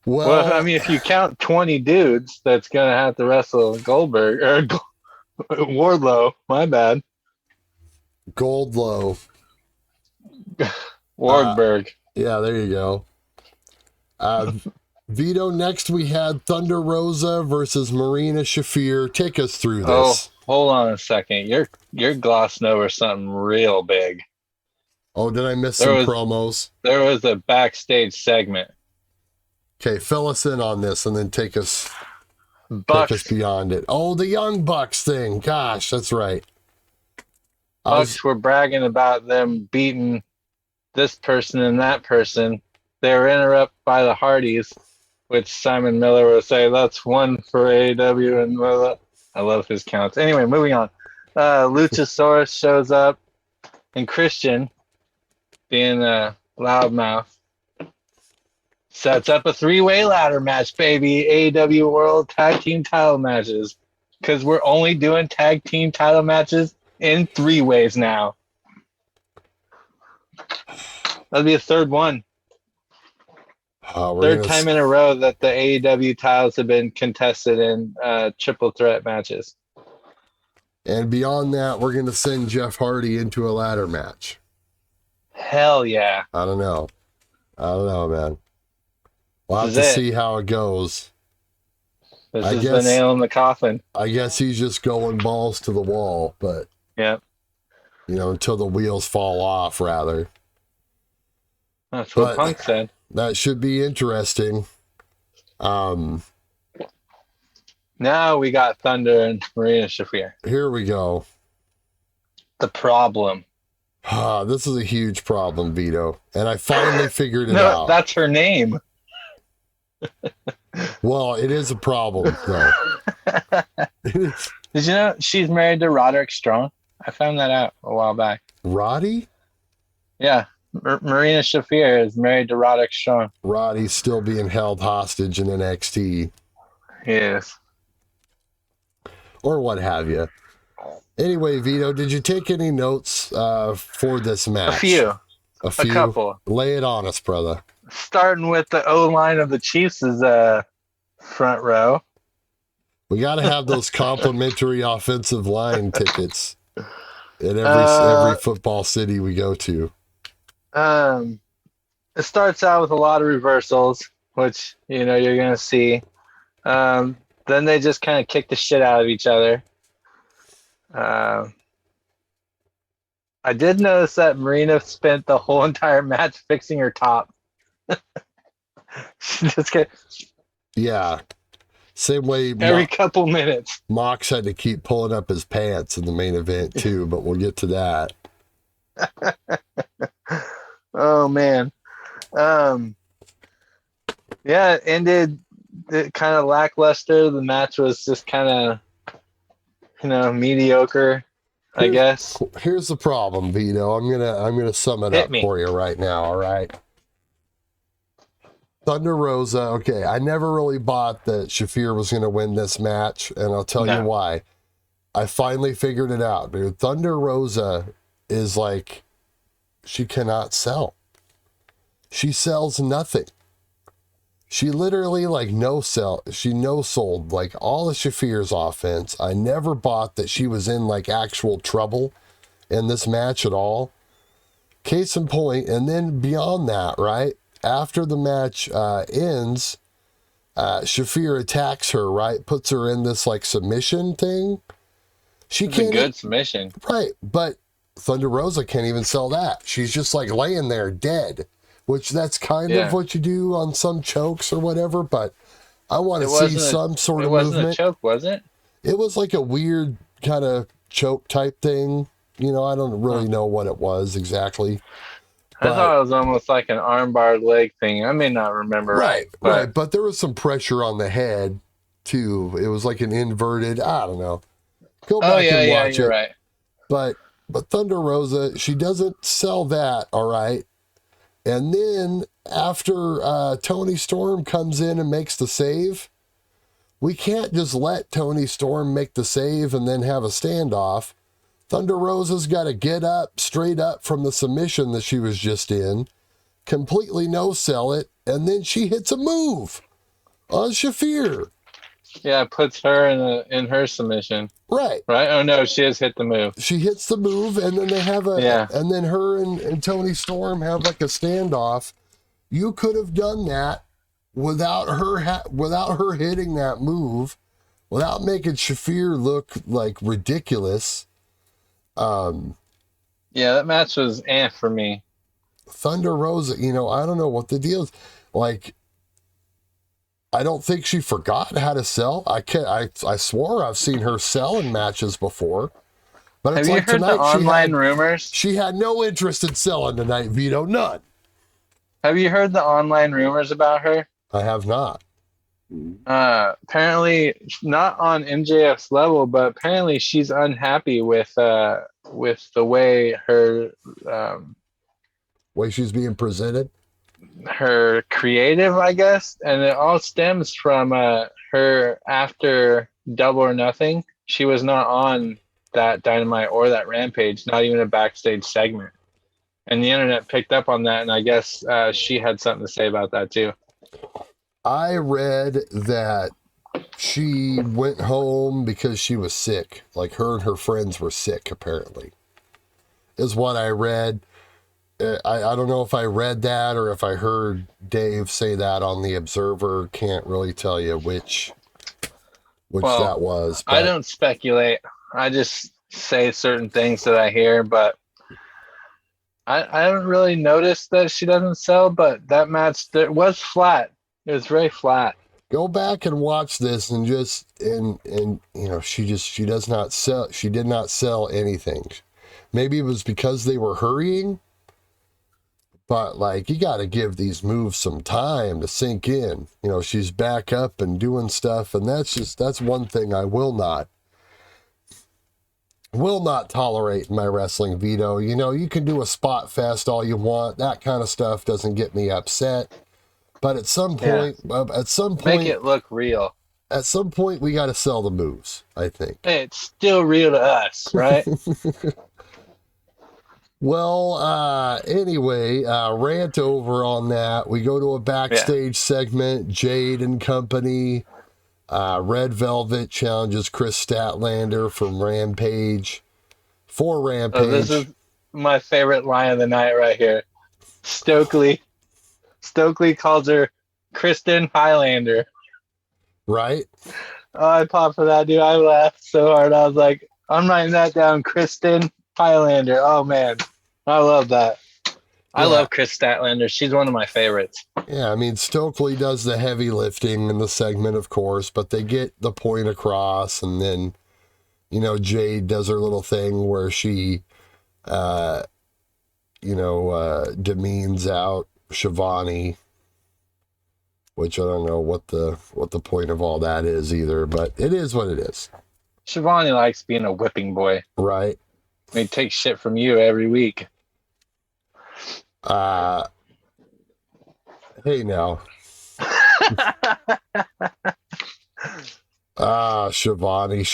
Well, I mean, if you count 20 dudes, that's going to have to wrestle Goldberg or Wardlow. My bad. Goldlow. Wardberg. Yeah, there you go. Vito, next we had Thunder Rosa versus Marina Shafir. Take us through this. Oh, hold on a second. You're glossing over something real big. Oh, did I miss some promos? There was a backstage segment. Okay, fill us in on this and then take us beyond it. Oh, the Young Bucks thing. Gosh, that's right. Bucks were bragging about them beating this person and that person. They were interrupted by the Hardys, which Simon Miller would say, that's one for AEW and blah, blah. I love his counts. Anyway, moving on. Luchasaurus shows up, and Christian, being a loudmouth, sets up a three-way ladder match, baby. AEW World Tag Team title matches. Because we're only doing tag team title matches in 3 ways now. That'll be a third one. Third time in a row that the AEW titles have been contested in triple threat matches. And beyond that, we're going to send Jeff Hardy into a ladder match. Hell yeah. I don't know, man. We'll have to see how it goes. This is the nail in the coffin. I guess he's just going balls to the wall, but until the wheels fall off, rather. That's what Punk said. That should be interesting. Now we got Thunder and Marina Shafir. Here we go. The problem. This is a huge problem, Vito. And I finally figured it out. That's her name. Well, it is a problem, though. Did you know she's married to Roderick Strong? I found that out a while back. Roddy? Yeah. Marina Shafir is married to Roderick Strong. Roddy's still being held hostage in NXT. Yes. Or what have you. Anyway, Vito, did you take any notes for this match? A few. A couple. Lay it on us, brother. Starting with the O-line of the Chiefs' front row. We got to have those complimentary offensive line tickets in every football city we go to. It starts out with a lot of reversals, which you're going to see. Then they just kind of kick the shit out of each other. I did notice that Marina spent the whole entire match fixing her top. She just same way every couple minutes. Mox had to keep pulling up his pants in the main event too, but we'll get to that. Oh man. It ended kind of lackluster. The match was just kind of mediocre, I guess. Here's the problem, Vito. I'm gonna sum it up for you right now, all right? Thunder Rosa, okay, I never really bought that Shafir was going to win this match, and I'll tell you why. I finally figured it out, dude. Thunder Rosa is like, she cannot sell. She sells nothing. She literally she no-sold like all of Shafir's offense. I never bought that she was in like actual trouble in this match at all. Case in point, and then beyond that, right? After the match ends, Shafir attacks her, right? Puts her in this like submission thing. It's a good submission. Right, but Thunder Rosa can't even sell that. She's just like laying there dead, which that's kind of what you do on some chokes or whatever, but I want to see some sort of movement. It wasn't a choke, was it? It was like a weird kind of choke type thing. I don't really know what it was exactly. I thought it was almost like an armbar leg thing. I may not remember right. But there was some pressure on the head, too. It was like an inverted, I don't know. Go back and watch you're it. Right. But Thunder Rosa, she doesn't sell that, all right? And then after Tony Storm comes in and makes the save, we can't just let Tony Storm make the save and then have a standoff. Thunder Rosa's got to get up straight up from the submission that she was just in, completely no-sell it, and then she hits a move on Shafir. Yeah, it puts her in her submission. Right. Oh no, she has hit the move. She hits the move, and then they have and then her and Tony Storm have like a standoff. You could have done that without her hitting that move, without making Shafir look like ridiculous. That match was for me. Thunder Rosa, I don't know what the deal is. Like, I don't think she forgot how to sell. I swore I've seen her sell in matches before. But it's have like you heard tonight, the online rumors? She had no interest in selling tonight, Vito. None. Have you heard the online rumors about her? I have not. Apparently not on MJF's level, but apparently she's unhappy with the way way she's being presented. her creative, I guess, and it all stems from her after Double or Nothing. She was not on that Dynamite or that Rampage, not even a backstage segment. And the internet picked up on that, and I guess she had something to say about that too. I read that she went home because she was sick. Like her and her friends were sick, apparently, is what I read. I don't know if I read that or if I heard Dave say that on the Observer. Can't really tell you which that was. But I don't speculate. I just say certain things that I hear, but I haven't really noticed that she doesn't sell. But that match was flat. It was very flat. Go back and watch this and she does not sell. She did not sell anything. Maybe it was because they were hurrying. But, like, you got to give these moves some time to sink in. She's back up and doing stuff, and that's one thing I will not tolerate in my wrestling, Vito. You can do a spot fest all you want. That kind of stuff doesn't get me upset. But at some point, make it look real. At some point, we got to sell the moves, I think. Hey, it's still real to us, right? Well, anyway, rant over on that. We go to a backstage segment. Jade and company. Red Velvet challenges Chris Statlander from Rampage. For Rampage. This is my favorite line of the night right here. Stokely calls her Kristen Highlander. Right? Oh, I popped for that, dude. I laughed so hard. I was like, I'm writing that down. Kristen Highlander. Oh, man. I love that. I love Chris Statlander. She's one of my favorites. Yeah, I mean, Stokely does the heavy lifting in the segment, of course, but they get the point across, and then, Jade does her little thing where she, demeans out Shivani, which I don't know what the point of all that is either, but it is what it is. Shivani likes being a whipping boy. Right. He takes shit from you every week. Hey now. Shivani.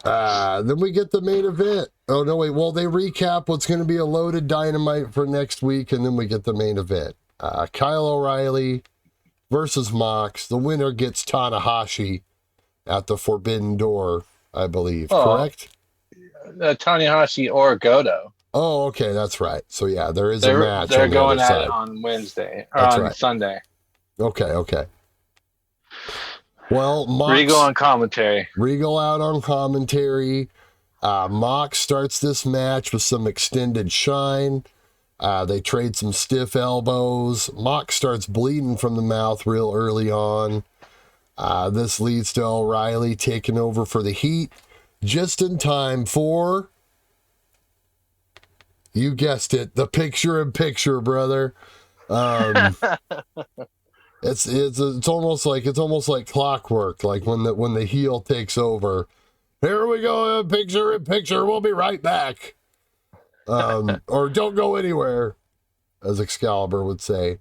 Then we get the main event. Oh, no, wait. Well, they recap what's going to be a loaded Dynamite for next week, and then we get the main event. Kyle O'Reilly versus Mox. The winner gets Tanahashi at the Forbidden Door, I believe. Correct? Tanahashi or Goto. Oh, okay. That's right. So, yeah, there is a match. They're going at it on Wednesday. Or on Sunday. Okay. Well, Regal on commentary. Regal out on commentary. Mox starts this match with some extended shine. They trade some stiff elbows. Mox starts bleeding from the mouth real early on. This leads to O'Reilly taking over for the Heat just in time for, you guessed it, the picture-in-picture, brother. It's almost like clockwork, like when the heel takes over. Here we go, picture in picture. We'll be right back. Or don't go anywhere, as Excalibur would say.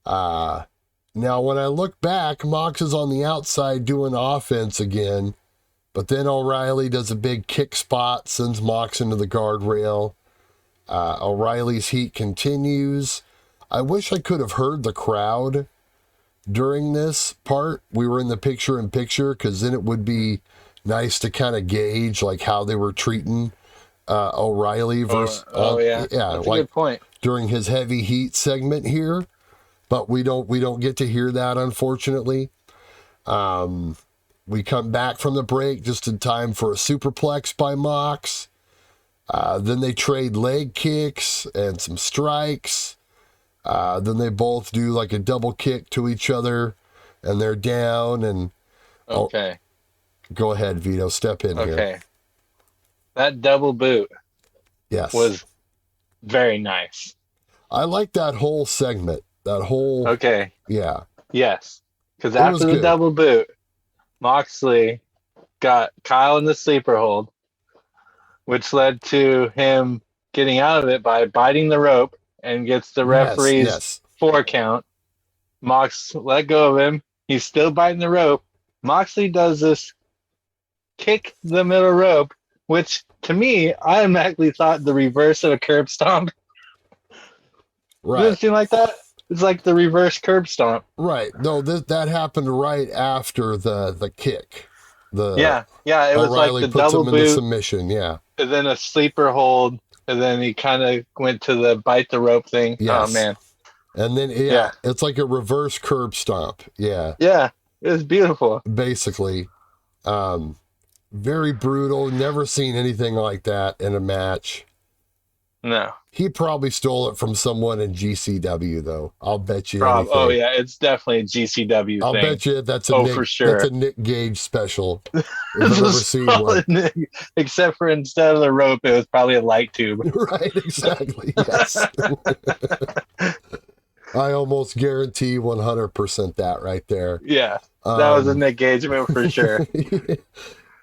Now, when I look back, Mox is on the outside doing offense again, but then O'Reilly does a big kick spot, sends Mox into the guardrail. O'Reilly's heat continues. I wish I could have heard the crowd during this part. We were in the picture-in-picture, because then it would be nice to kind of gauge like how they were treating O'Reilly versus. That's a good point. During his heavy heat segment here, but we don't get to hear that, unfortunately. We come back from the break just in time for a superplex by Mox. Then they trade leg kicks and some strikes. Then they both do like a double kick to each other, and they're down. And okay, go ahead, Vito. Step in here. Okay, that double boot, yes, was very nice. I like that whole segment. That whole Okay. yeah. Yes. Because It was after the good. double boot, Moxley got Kyle in the sleeper hold, which led to him getting out of it by biting the rope and gets the Yes, referee's yes. 4 count. Mox let go of him. He's still biting the rope. Moxley does this kick the middle rope, which to me, I automatically thought the reverse of a curb stomp. Right. Doesn't it seem like that? It's like the reverse curb stomp. Right. No, that happened right after the kick. Yeah. It was like O'Reilly the puts double him into boot, submission. Yeah. and then a sleeper hold, and then he kind of went to the bite the rope thing. Oh Yes. man. And then Yeah. it's like a reverse curb stomp. Yeah. Yeah. It was beautiful. Basically, very brutal. Never seen anything like that in a match. No. He probably stole it from someone in GCW, though. I'll bet you anything. Oh yeah, it's definitely a GCW I'll thing. bet you that's for sure. That's a Nick Gage special. If I've ever seen one. Except for instead of the rope, it was probably a light tube. Right, exactly. Yes. I almost guarantee 100% that right there. Yeah, that was an engagement for sure.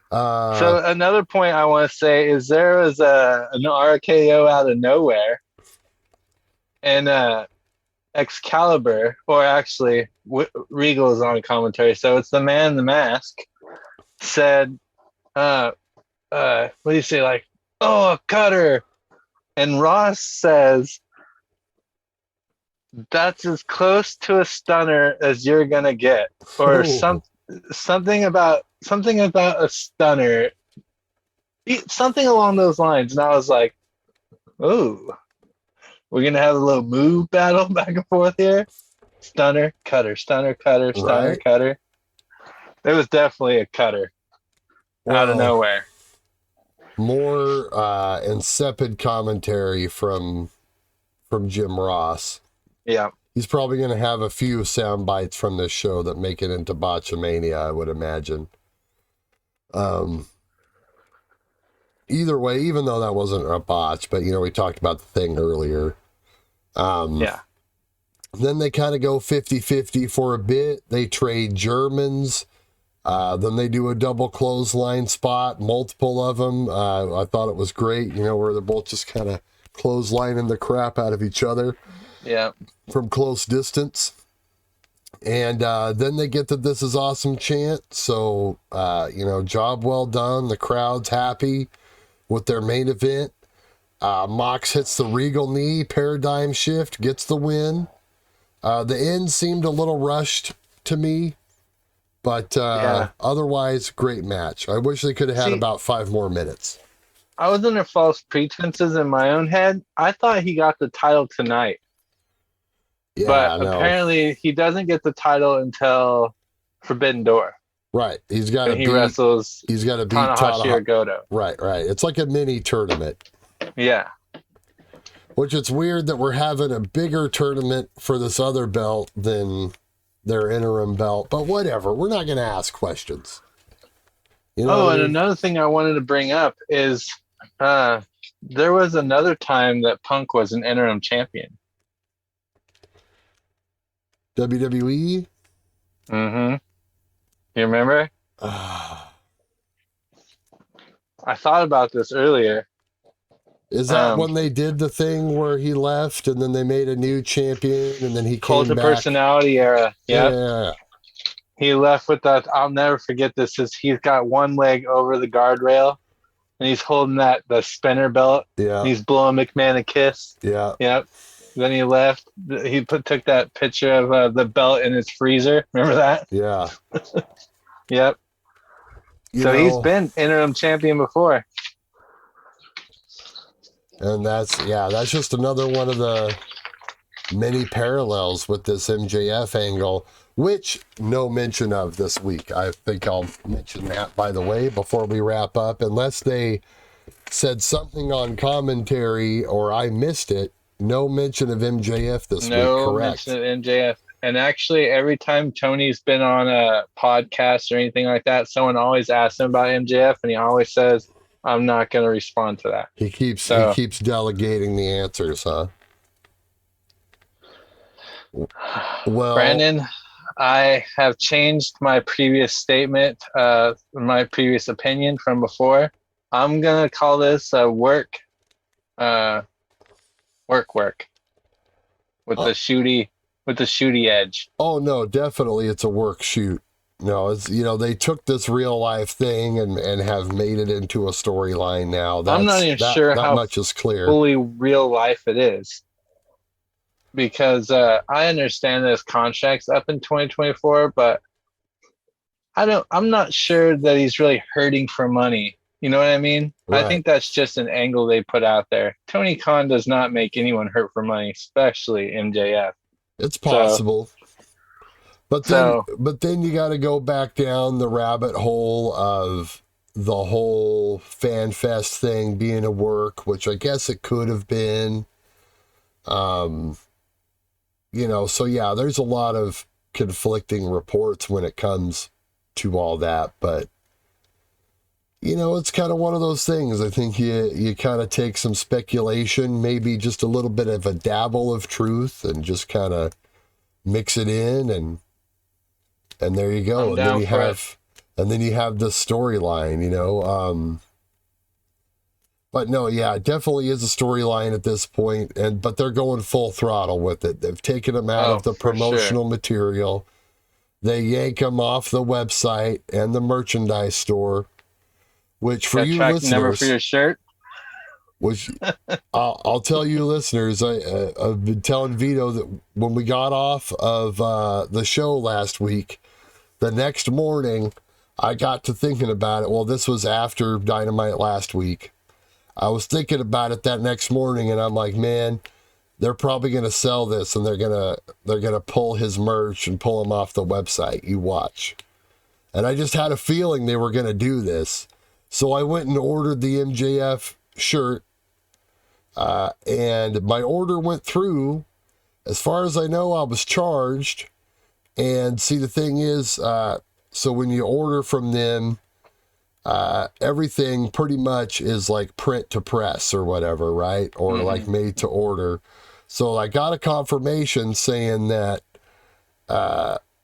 So another point I want to say is there was an RKO out of nowhere, and Excalibur, or actually Regal is on commentary, so it's the man in the mask, said, what do you say, like, oh, a cutter, and Ross says, that's as close to a stunner as you're gonna get, or something about a stunner, something along those lines. And I was like, "Oh, we're gonna have a little move battle back and forth here. Stunner, cutter, stunner, cutter, stunner, right? cutter." It was definitely a cutter out of nowhere. More insipid commentary from Jim Ross. Yeah. He's probably going to have a few sound bites from this show that make it into Botchamania, I would imagine. Either way, even though that wasn't a botch, but, we talked about the thing earlier. Yeah. Then they kind of go 50-50 for a bit. They trade Germans. Then they do a double clothesline spot, multiple of them. I thought it was great, where they're both just kind of clotheslining the crap out of each other. Yeah. From close distance. And then they get the "This is awesome" chant. So, job well done. The crowd's happy with their main event. Mox hits the Regal knee, paradigm shift, gets the win. The end seemed a little rushed to me, but otherwise, great match. I wish they could have had about 5 more minutes. I was under false pretenses in my own head. I thought he got the title tonight. Yeah, but apparently he doesn't get the title until Forbidden Door. Right. He's got to beat Tanahashi or Goto. Right. It's like a mini tournament. Yeah. Which it's weird that we're having a bigger tournament for this other belt than their interim belt, but whatever. We're not going to ask questions. And another thing I wanted to bring up is there was another time that Punk was an interim champion. WWE? Mm-hmm. You remember? I thought about this earlier. Is that when they did the thing where he left and then they made a new champion and then he Cult came of back? Personality era. Yep. Yeah. He left with that. I'll never forget this. He's got one leg over the guardrail and he's holding the spinner belt. Yeah. He's blowing McMahon a kiss. Yeah. Yep. Then he left. He took that picture of the belt in his freezer. Remember that? Yeah. Yep. He's been interim champion before. And that's just another one of the many parallels with this MJF angle, which no mention of this week. I think I'll mention that, by the way, before we wrap up, unless they said something on commentary or I missed it. No mention of MJF this week, correct? No mention of MJF. And actually, every time Tony's been on a podcast or anything like that, someone always asks him about MJF, and he always says, "I'm not going to respond to that." He keeps delegating the answers, huh? Well, Brandon, I have changed my previous statement, my previous opinion from before. I'm gonna call this a uh, work with uh, the shooty edge. oh no, definitely it's a work shoot. No, it's, they took this real life thing and have made it into a storyline now. I'm not even sure That how much is clear. fully real life it is because I understand that his contract's up in 2024, but I'm not sure that he's really hurting for money. You know what I mean? I Right. think that's just an angle they put out there. Tony Khan does not make anyone hurt for money, especially MJF. It's So, possible. so But then you got to go back down the rabbit hole of the whole fan fest thing being a work, which I guess it could have been. Um, so yeah, there's a lot of conflicting reports when it comes to all that, but it's kind of one of those things. I think you kind of take some speculation, maybe just a little bit of a dabble of truth, and just kind of mix it in, and there you go. I'm down for it. And then you have the storyline. But no, yeah, it definitely is a storyline at this point, but they're going full throttle with it. They've taken them out Oh, of the for sure. promotional material. They yank them off the website and the merchandise store, which for Got you tracking number for listeners, your shirt? which I'll tell you listeners, I've been telling Vito that when we got off of the show last week, the next morning, I got to thinking about it. Well, this was after Dynamite last week. I was thinking about it that next morning, and I'm like, man, they're probably going to sell this, and they're gonna pull his merch and pull him off the website. You watch. And I just had a feeling they were going to do this. So I went and ordered the MJF shirt, and my order went through. As far as I know, I was charged. And see, the thing is, so when you order from them, everything pretty much is like print to press or whatever, right? Or like made to order. So I got a confirmation saying that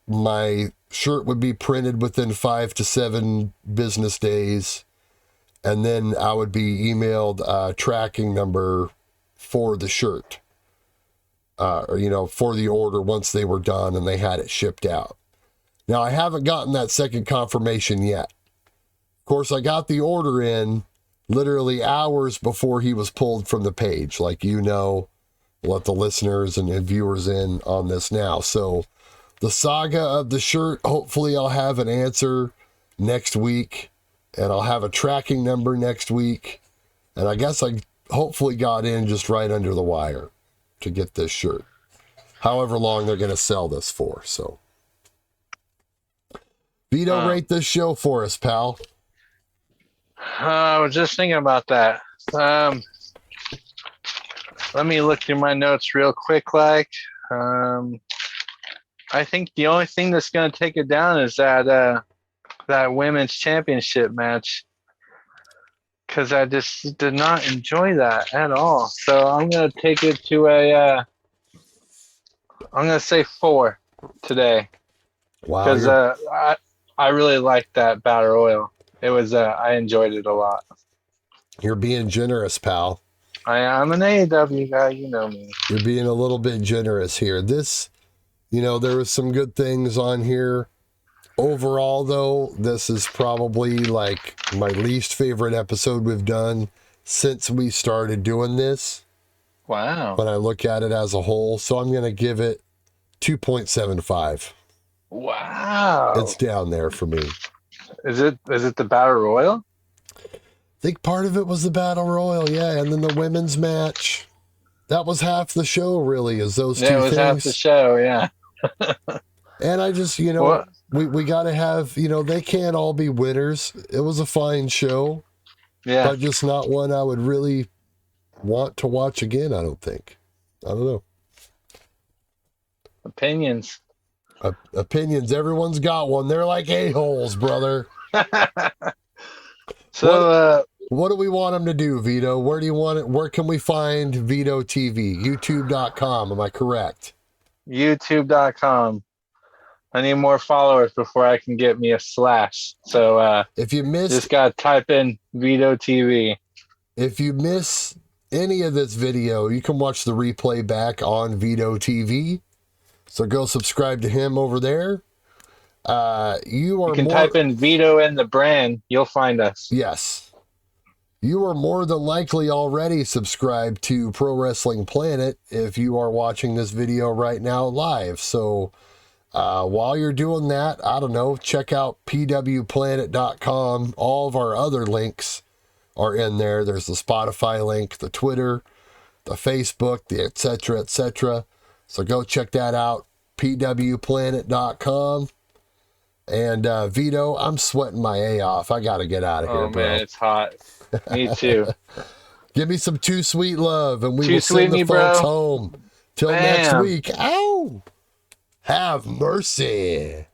my shirt would be printed within 5 to 7 business days. And then I would be emailed a tracking number for the shirt, for the order once they were done and they had it shipped out. Now, I haven't gotten that second confirmation yet. Of course, I got the order in literally hours before he was pulled from the page. Like, let the listeners and viewers in on this now. So the saga of the shirt, hopefully I'll have an answer next week, and I'll have a tracking number next week. And I guess I hopefully got in just right under the wire to get this shirt. However long they're going to sell this for. So, Vito, rate this show for us, pal. I was just thinking about that. Let me look through my notes real quick. I think the only thing that's going to take it down is that women's championship match, because I just did not enjoy that at all. So I'm going to take it to I'm going to say 4 today. Wow. Because I really liked that Battle Royal. It was I enjoyed it a lot. You're being generous, pal. I'm an AEW guy, you know me. You're being a little bit generous here. This, there was some good things on here. Overall, though, this is probably like my least favorite episode we've done since we started doing this. Wow. When I look at it as a whole. So I'm going to give it 2.75. Wow. It's down there for me. Is it the Battle Royal? I think part of it was the Battle Royal, yeah, and then the women's match. That was half the show, really, is those two things. Yeah, it was half the show, yeah. And I just, we got to have, they can't all be winners. It was a fine show. Yeah. But just not one I would really want to watch again, I don't think. I don't know. Opinions. Opinions. Everyone's got one. They're like a-holes, brother. So, what do we want them to do, Vito? Where do you want it? Where can we find Vito TV? YouTube.com. Am I correct? YouTube.com. I need more followers before I can get me a slash. So if you just gotta type in Vito TV. If you miss any of this video, you can watch the replay back on Vito TV. So go subscribe to him over there. You can type in Vito and the brand. You'll find us. Yes. You are more than likely already subscribed to Pro Wrestling Planet if you are watching this video right now live. So while you're doing that, I don't know, check out pwplanet.com. All of our other links are in there. There's the Spotify link, the Twitter, the Facebook, the etc., etc. So go check that out, pwplanet.com. And Vito, I'm sweating my A off. I got to get out of here, bro. Oh, man, it's hot. Me too. Give me some Too Sweet Love, and we will send the folks home. Till next week. Ow! Have mercy.